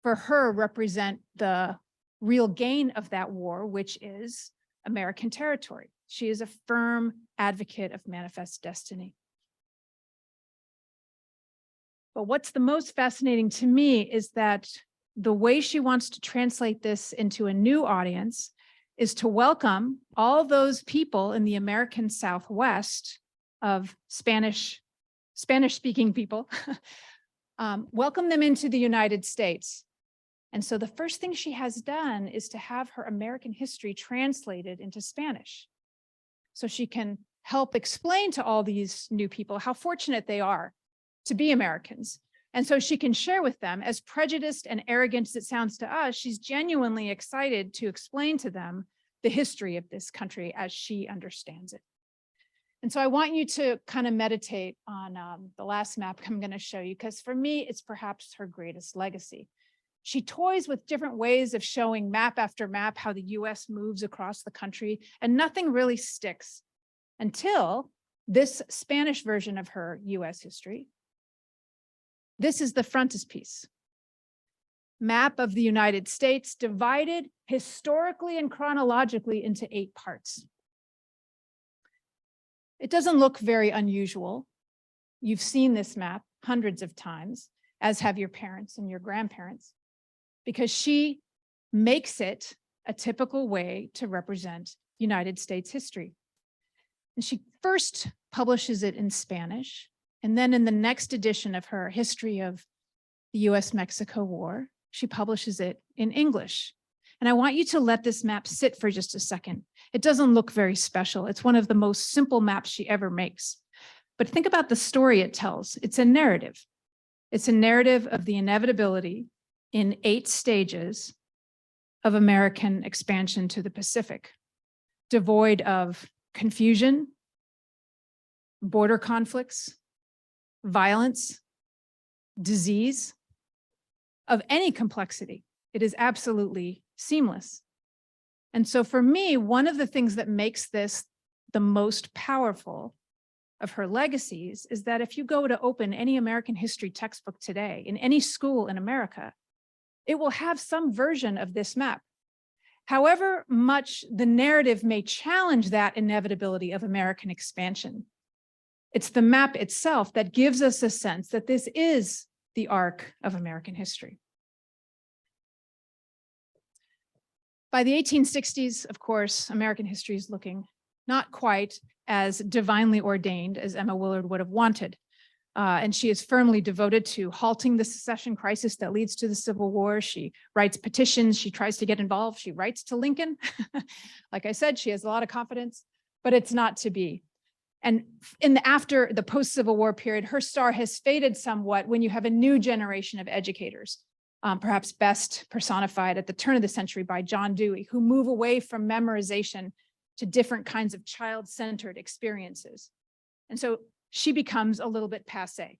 for her represent the real gain of that war, which is American territory. She is a firm advocate of manifest destiny. But what's the most fascinating to me is that the way she wants to translate this into a new audience is to welcome all those people in the American Southwest of Spanish-speaking people, welcome them into the United States. And so the first thing she has done is to have her American history translated into Spanish, so she can help explain to all these new people how fortunate they are to be Americans. And so she can share with them, as prejudiced and arrogant as it sounds to us, she's genuinely excited to explain to them the history of this country as she understands it. And so I want you to kind of meditate on the last map I'm going to show you, because for me, it's perhaps her greatest legacy. She toys with different ways of showing map after map how the US moves across the country, and nothing really sticks until this Spanish version of her US history. This is the frontispiece. Map of the United States divided historically and chronologically into 8 parts. It doesn't look very unusual. You've seen this map hundreds of times, as have your parents and your grandparents, because she makes it a typical way to represent United States history. And she first publishes it in Spanish, and then in the next edition of her History of the US-Mexico War, she publishes it in English. And I want you to let this map sit for just a second. It doesn't look very special. It's one of the most simple maps she ever makes. But think about the story it tells. It's a narrative. It's a narrative of the inevitability in 8 stages of American expansion to the Pacific, devoid of confusion, border conflicts, violence, disease, of any complexity. It is absolutely seamless. And so for me, one of the things that makes this the most powerful of her legacies is that if you go to open any American history textbook today in any school in America, it will have some version of this map. However much the narrative may challenge that inevitability of American expansion, it's the map itself that gives us a sense that this is the arc of American history. By the 1860s, of course, American history is looking not quite as divinely ordained as Emma Willard would have wanted. And she is firmly devoted to halting the secession crisis that leads to the Civil War. She writes petitions, she tries to get involved, she writes to Lincoln. Like I said, she has a lot of confidence, but it's not to be. And after the post-Civil War period, her star has faded somewhat when you have a new generation of educators, perhaps best personified at the turn of the century by John Dewey, who move away from memorization to different kinds of child-centered experiences. And so she becomes a little bit passé.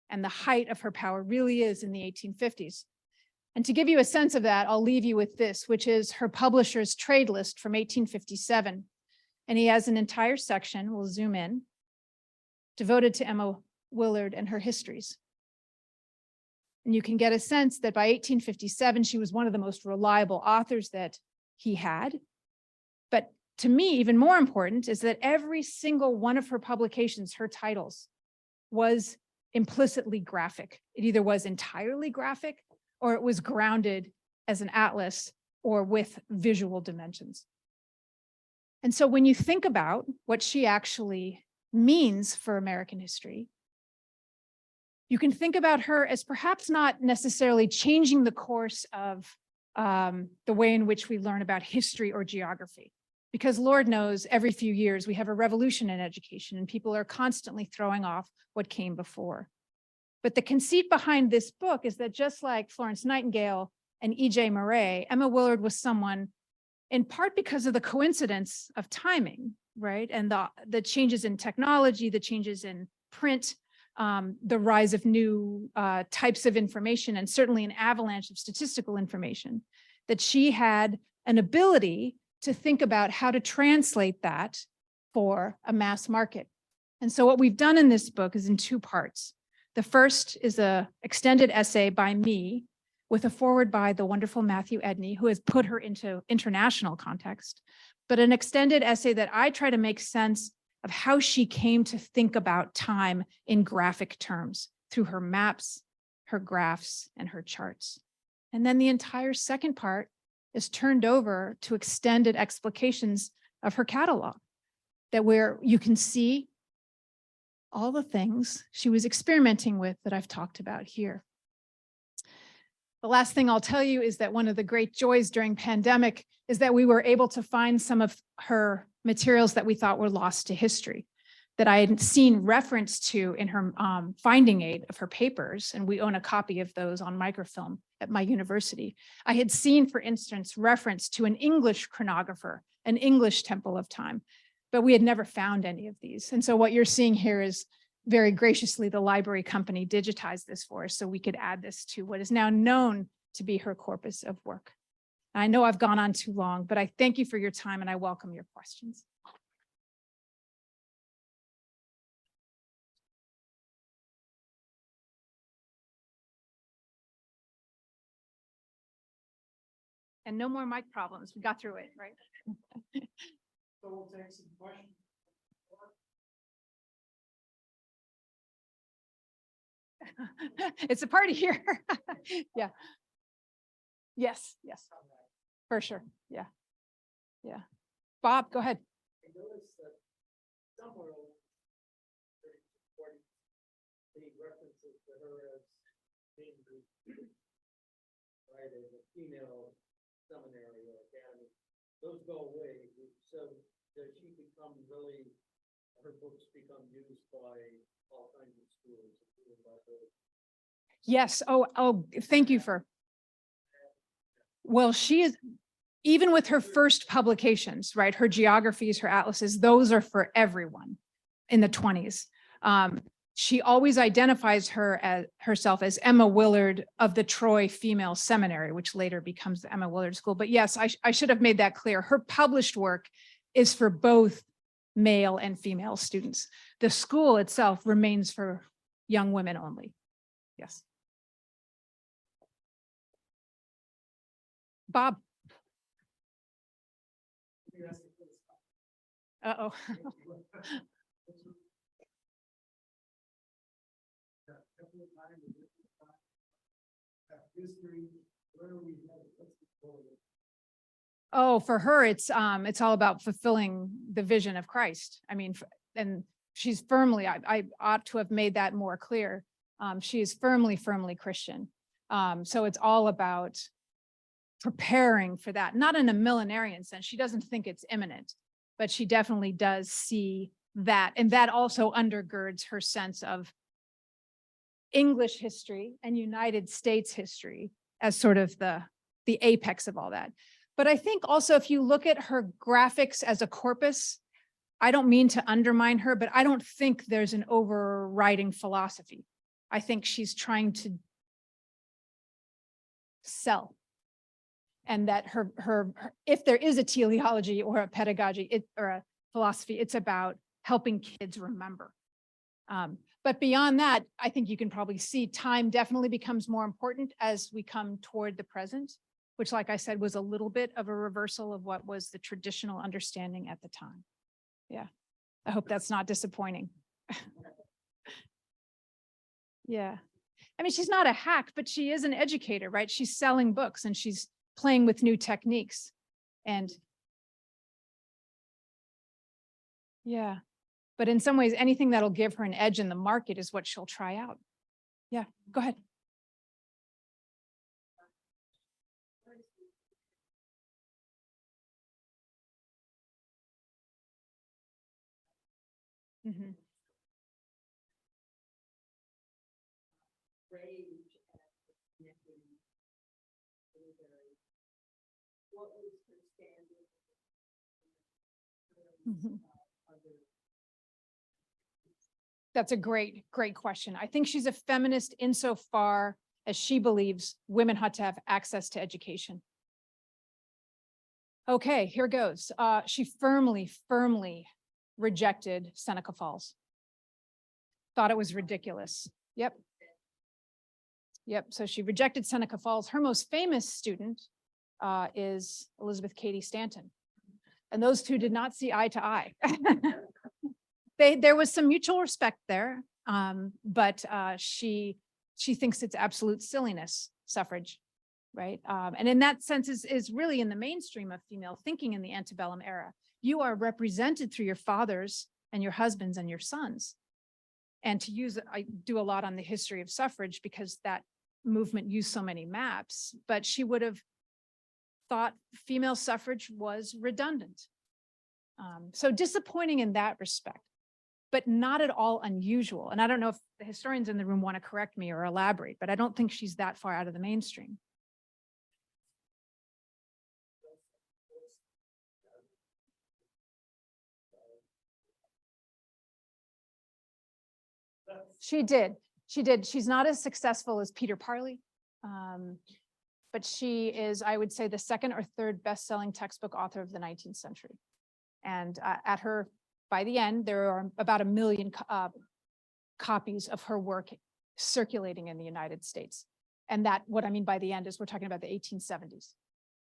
And the height of her power really is in the 1850s. And to give you a sense of that, I'll leave you with this, which is her publisher's trade list from 1857. And he has an entire section, we'll zoom in, devoted to Emma Willard and her histories. And you can get a sense that by 1857, she was one of the most reliable authors that he had. But to me, even more important is that every single one of her publications, her titles, was implicitly graphic. It either was entirely graphic or it was grounded as an atlas or with visual dimensions. And so when you think about what she actually means for American history, you can think about her as perhaps not necessarily changing the course of the way in which we learn about history or geography. Because Lord knows every few years we have a revolution in education and people are constantly throwing off what came before. But the conceit behind this book is that just like Florence Nightingale and E.J. Murray, Emma Willard was someone, in part because of the coincidence of timing, right? And the changes in technology, the changes in print, the rise of new types of information, and certainly an avalanche of statistical information, that she had an ability to think about how to translate that for a mass market. And so what we've done in this book is in two parts. The first is an extended essay by me with a foreword by the wonderful Matthew Edney, who has put her into international context, but an extended essay that I try to make sense of how she came to think about time in graphic terms through her maps, her graphs, and her charts. And then the entire second part is turned over to extended explications of her catalog, that where you can see all the things she was experimenting with that I've talked about here. The last thing I'll tell you is that one of the great joys during pandemic is that we were able to find some of her materials that we thought were lost to history, that I had seen reference to in her finding aid of her papers, and we own a copy of those on microfilm at my university. I had seen, for instance, reference to an English chronographer, an English temple of time, but we had never found any of these. And so what you're seeing here is very graciously the library company digitized this for us so we could add this to what is now known to be her corpus of work. I know I've gone on too long, but I thank you for your time and I welcome your questions. And no more mic problems. We got through it, right? So we'll take some questions. It's a party here. Yeah. Yes, yes, for sure. Yeah. Yeah. Bob, go ahead. I noticed that somewhere the references to her as being right as a female seminary or academy, those go away. So does she become really, her books become used by all kinds of schools? Yes. Oh, thank you for. Well, she is, even with her first publications, right? Her geographies, her atlases, those are for everyone in the 20s. She always identifies herself as Emma Willard of the Troy Female Seminary, which later becomes the Emma Willard School. But yes, I should have made that clear. Her published work is for both male and female students. The school itself remains for young women only. Yes. Bob. Uh-oh. Oh, for her, it's all about fulfilling the vision of Christ. I mean, and she's firmly, I ought to have made that more clear. She is firmly Christian. So it's all about preparing for that, not in a millenarian sense. She doesn't think it's imminent, but she definitely does see that. And that also undergirds her sense of English history and United States history as sort of the apex of all that. But I think also if you look at her graphics as a corpus, I don't mean to undermine her, but I don't think there's an overriding philosophy. I think she's trying to sell. And that her if there is a teleology or a pedagogy or a philosophy, it's about helping kids remember. But beyond that, I think you can probably see time definitely becomes more important as we come toward the present, which, like I said, was a little bit of a reversal of what was the traditional understanding at the time. Yeah, I hope that's not disappointing. Yeah, I mean, she's not a hack, but she is an educator, right? She's selling books and she's playing with new techniques. And yeah, but in some ways, anything that'll give her an edge in the market is what she'll try out. Yeah, go ahead. Mm-hmm. Rage and inequity. What was her standard? Mm-hmm. That's a great question. I think she's a feminist insofar as she believes women ought to have access to education. Okay, here goes. She firmly rejected Seneca Falls. Thought it was ridiculous. Yep. So she rejected Seneca Falls. Her most famous student is Elizabeth Cady Stanton. And those two did not see eye to eye. There was some mutual respect there, but she thinks it's absolute silliness, suffrage, right? And in that sense is really in the mainstream of female thinking in the antebellum era. You are represented through your fathers and your husbands and your sons. And to use, I do a lot on the history of suffrage because that movement used so many maps, but she would have thought female suffrage was redundant. So disappointing in that respect, but not at all unusual. And I don't know if the historians in the room want to correct me or elaborate, but I don't think she's that far out of the mainstream. She did. She's not as successful as Peter Parley, but she is, I would say, the second or third best-selling textbook author of the 19th century. And by the end, there are about 1 million copies of her work circulating in the United States. And that, what I mean by the end is we're talking about the 1870s.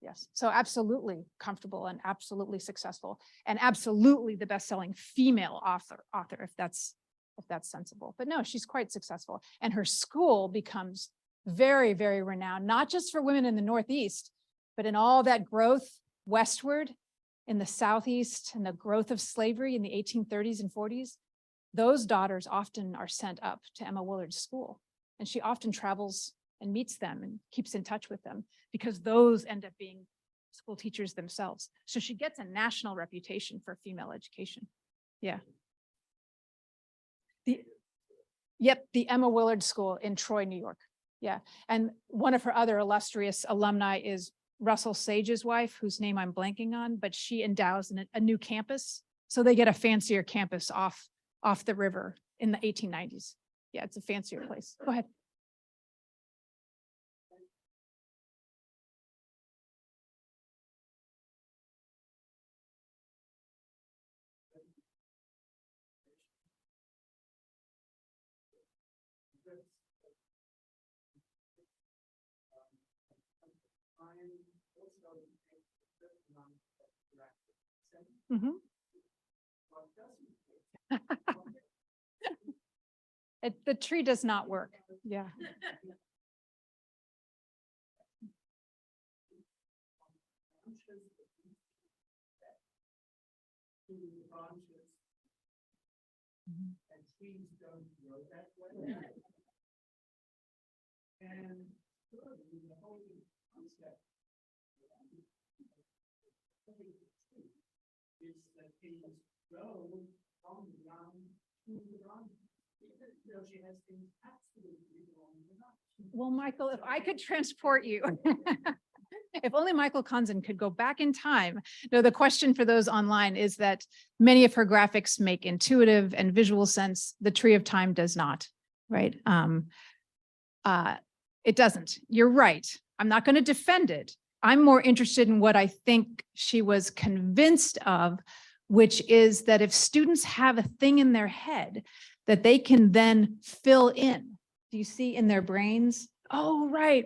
Yes, so absolutely comfortable and absolutely successful and absolutely the best-selling female author, if that's sensible. But no, she's quite successful. And her school becomes very, very renowned, not just for women in the Northeast, but in all that growth westward in the Southeast and the growth of slavery in the 1830s and 40s. Those daughters often are sent up to Emma Willard's school. And she often travels and meets them and keeps in touch with them because those end up being school teachers themselves. So she gets a national reputation for female education. Yeah. The Emma Willard School in Troy, New York. Yeah. And one of her other illustrious alumni is Russell Sage's wife, whose name I'm blanking on, but she endows a new campus. So they get a fancier campus off the river in the 1890s. Yeah, it's a fancier place. Go ahead. Mm-hmm. The tree does not work. Yeah. And trees don't grow that way. And thirdly, the whole concept is that things grow from the ground to the ground. So she has things absolutely wrong with that. Well, Michael, if I could transport you, if only Michael Konzen could go back in time. No, the question for those online is that many of her graphics make intuitive and visual sense. The Tree of Time does not, right? It doesn't. You're right. I'm not going to defend it. I'm more interested in what I think she was convinced of, which is that if students have a thing in their head that they can then fill in, do you see in their brains? Oh, right.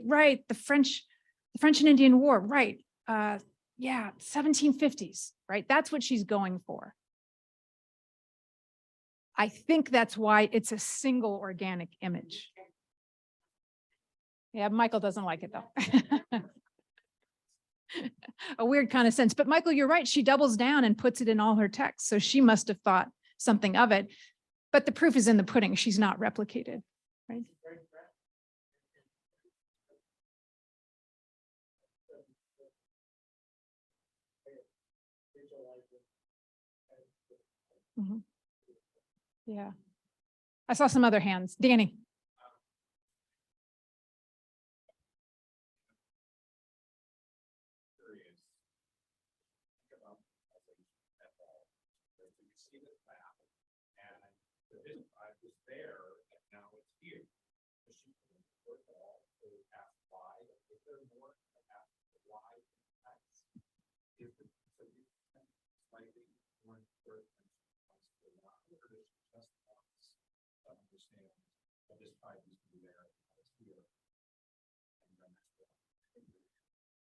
The French and Indian War, right. Yeah, 1750s, right? That's what she's going for. I think that's why it's a single organic image. Yeah, Michael doesn't like it though. a weird kind of sense. But Michael, you're right. She doubles down and puts it in all her texts. So she must have thought something of it. But the proof is in the pudding. She's not replicated, right? Mhm. Yeah. I saw some other hands. Danny.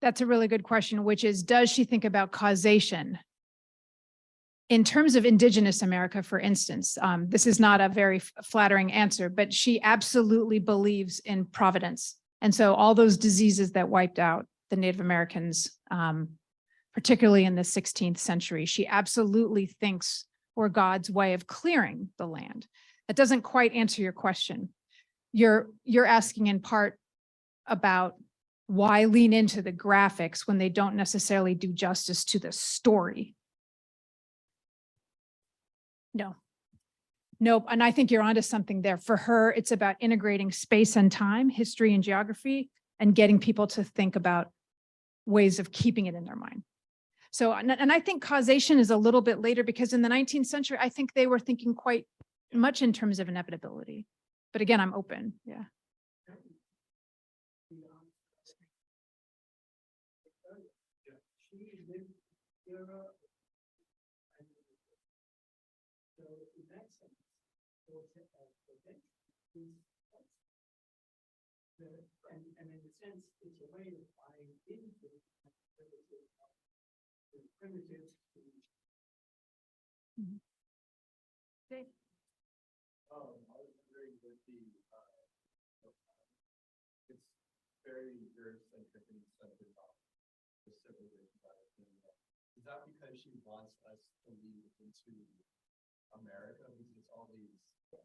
That's a really good question, which is, does she think about causation? In terms of indigenous America, for instance, this is not a very flattering answer, but she absolutely believes in providence. And so all those diseases that wiped out the Native Americans, particularly in the 16th century, she absolutely thinks were God's way of clearing the land. That doesn't quite answer your question. You're asking in part about why lean into the graphics when they don't necessarily do justice to the story. No. Nope. And I think you're onto something there. For her, it's about integrating space and time, history and geography, and getting people to think about ways of keeping it in their mind. So, and I think causation is a little bit later, because in the 19th century, I think they were thinking quite much in terms of inevitability. But again, I'm open. Yeah. And in a sense, it's a way of buying into the primitive. Dave? I was wondering with the, it's very Eurocentric and centered about the civilization. Is that because she wants us to lead into America? Because it's all these, or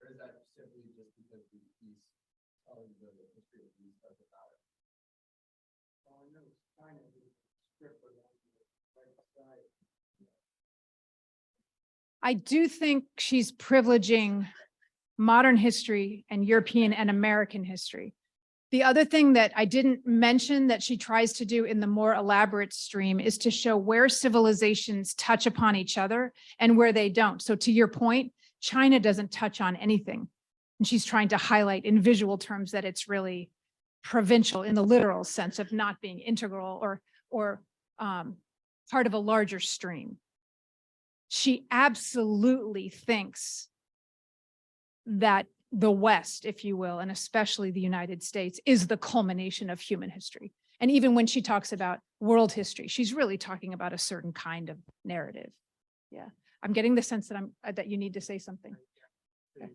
is that simply just because he's telling the history of these doesn't matter? I know it's kind of script for that. I do think she's privileging modern history and European and American history. The other thing that I didn't mention that she tries to do in the more elaborate stream is to show where civilizations touch upon each other and where they don't. So to your point, China doesn't touch on anything. And she's trying to highlight in visual terms that it's really provincial in the literal sense of not being integral or part of a larger stream. She absolutely thinks that the West, if you will, and especially the United States, is the culmination of human history. And even when she talks about world history, she's really talking about a certain kind of narrative. Yeah, I'm getting the sense that that you need to say something. Yeah.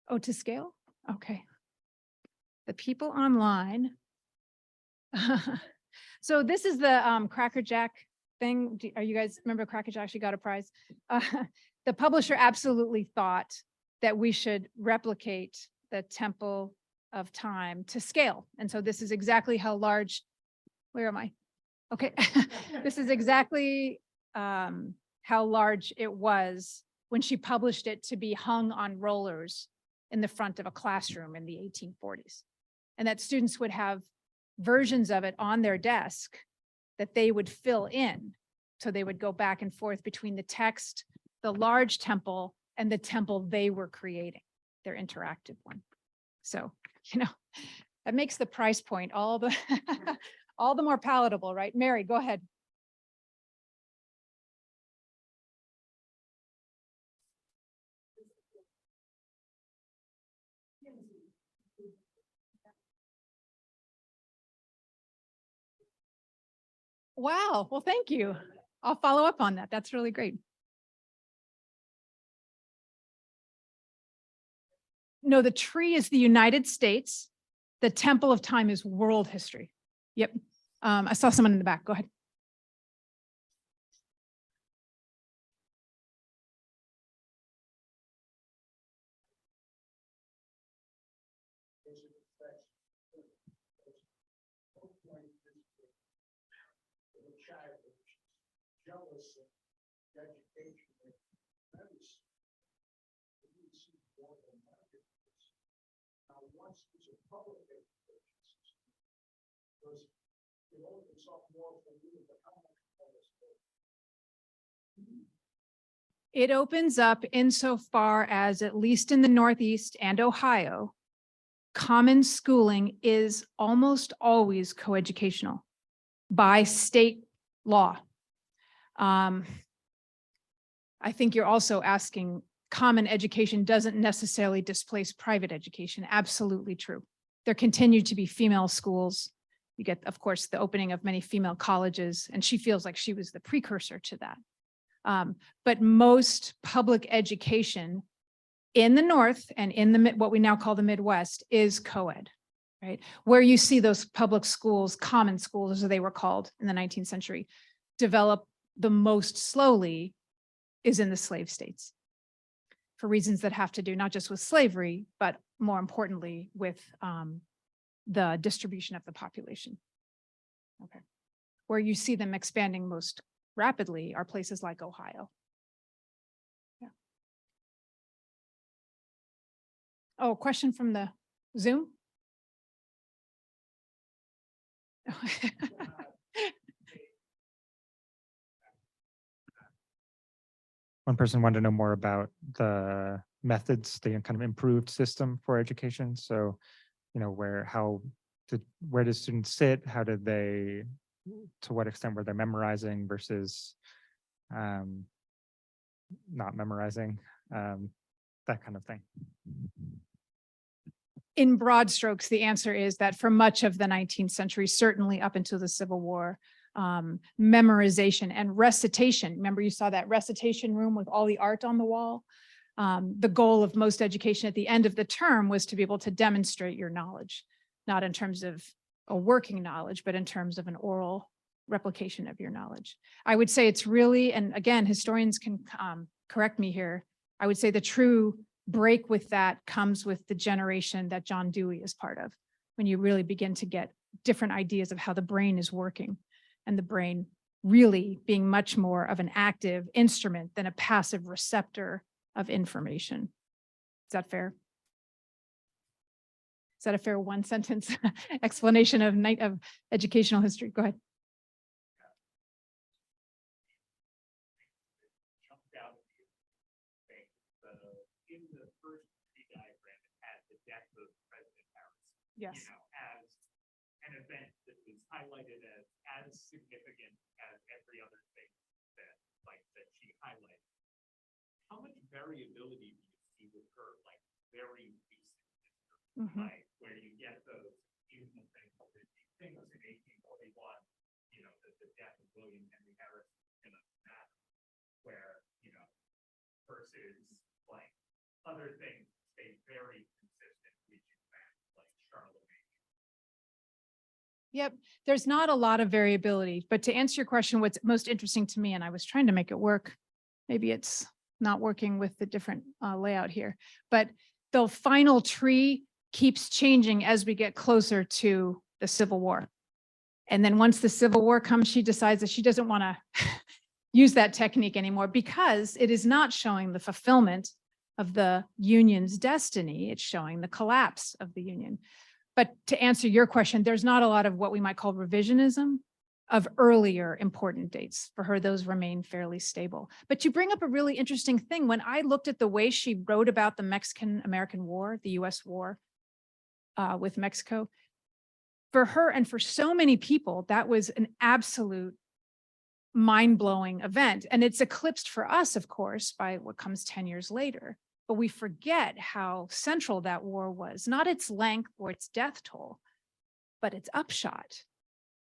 Oh, to scale? Okay. The people online. So this is the Cracker Jack thing. Are you guys remember Cracker Jack? She got a prize. The publisher absolutely thought that we should replicate the Temple of Time to scale. And so this is exactly how large, where am I? Okay, this is exactly how large it was when she published it to be hung on rollers in the front of a classroom in the 1840s. And that students would have versions of it on their desk that they would fill in. So they would go back and forth between the text, the large temple, and the temple they were creating, their interactive one. So, that makes the price point all the all the more palatable, right? Mary, go ahead. Wow. Well, thank you. I'll follow up on that. That's really great. No, the tree is the United States. The Temple of Time is world history. Yep. I saw someone in the back. Go ahead. Jealous of education and medicine. Now, once it's a public education system, because it opens up more for you to become It opens up insofar as, at least in the Northeast and Ohio, common schooling is almost always coeducational by state law. I think you're also asking, common education doesn't necessarily displace private education. Absolutely true. There continue to be female schools. You get, of course, the opening of many female colleges, and she feels like she was the precursor to that. But most public education in the North and in the what we now call the Midwest is co-ed, right? Where you see those public schools, common schools as they were called in the 19th century, develop the most slowly is in the slave states, for reasons that have to do not just with slavery, but more importantly with the distribution of the population. Okay. Where you see them expanding most rapidly are places like Ohio. Yeah. Oh, question from the Zoom? One person wanted to know more about the methods, the kind of improved system for education. So, where do students sit? How did they, to what extent were they memorizing versus not memorizing, that kind of thing. In broad strokes, the answer is that for much of the 19th century, certainly up until the Civil War, memorization and recitation. Remember, you saw that recitation room with all the art on the wall. The goal of most education at the end of the term was to be able to demonstrate your knowledge, not in terms of a working knowledge, but in terms of an oral replication of your knowledge. I would say it's really, and again, historians can correct me here, I would say the true break with that comes with the generation that John Dewey is part of, when you really begin to get different ideas of how the brain is working, and the brain really being much more of an active instrument than a passive receptor of information. Is that fair? Is that a fair one sentence explanation of educational history? Go ahead. In the first tree diagram, it had the death of President Harris. Yes. As an event that was highlighted as significant as every other thing that she highlighted. How much variability do you see with her, very recent history, where you get those seasonal things, things in 1841, the death of William Henry Harris in a matter, where, versus other things stay very consistent, reaching back, like Charlemagne. Yep, there's not a lot of variability, but to answer your question, what's most interesting to me, and I was trying to make it work, maybe it's not working with the different layout here, but the final tree keeps changing as we get closer to the Civil War. And then once the Civil War comes, she decides that she doesn't want to use that technique anymore, because it is not showing the fulfillment of the Union's destiny. It's showing the collapse of the Union. But to answer your question, there's not a lot of what we might call revisionism of earlier important dates. For her, those remain fairly stable. But you bring up a really interesting thing. When I looked at the way she wrote about the Mexican-American War, the US war with Mexico, for her and for so many people, that was an absolute mind-blowing event. And it's eclipsed for us, of course, by what comes 10 years later. But we forget how central that war was, not its length or its death toll, but its upshot,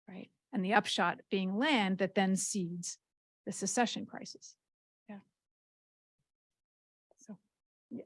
right? And the upshot being land that then seeds the secession crisis. Yeah. So, yeah.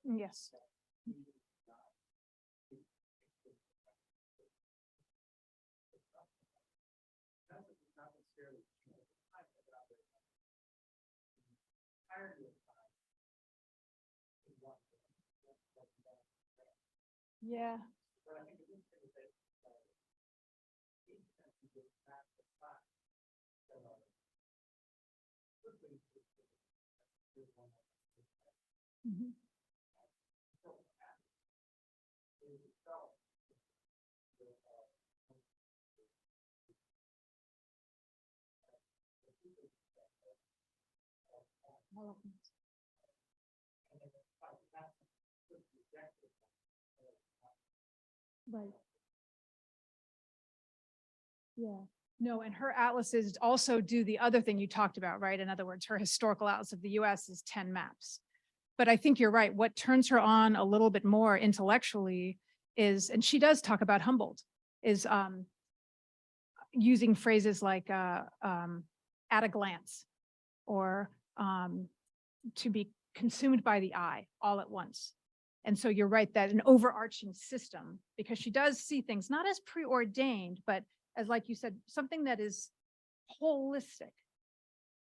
Yes. Yeah. Mhm. Right. Yeah. No, and her atlases also do the other thing you talked about, right? In other words, her historical atlas of the US is 10 maps. But I think you're right. What turns her on a little bit more intellectually is, and she does talk about Humboldt, is using phrases like at a glance, or to be consumed by the eye all at once. And so you're right, that an overarching system, because she does see things not as preordained, but as, like you said, something that is holistic.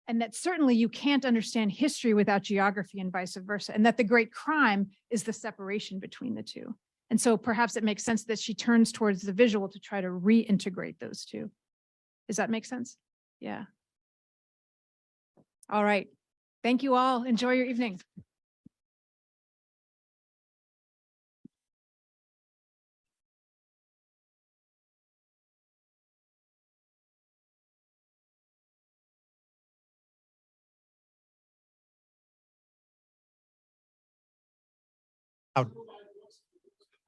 And that certainly you can't understand history without geography and vice versa. And that the great crime is the separation between the two. And so perhaps it makes sense that she turns towards the visual to try to reintegrate those two. Does that make sense? Yeah. All right. Thank you all. Enjoy your evening.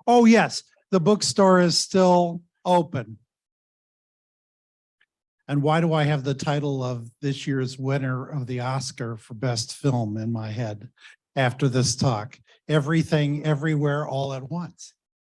Oh, yes, the bookstore is still open. And why do I have the title of this year's winner of the Oscar for Best Film in my head after this talk? Everything, Everywhere, All at Once.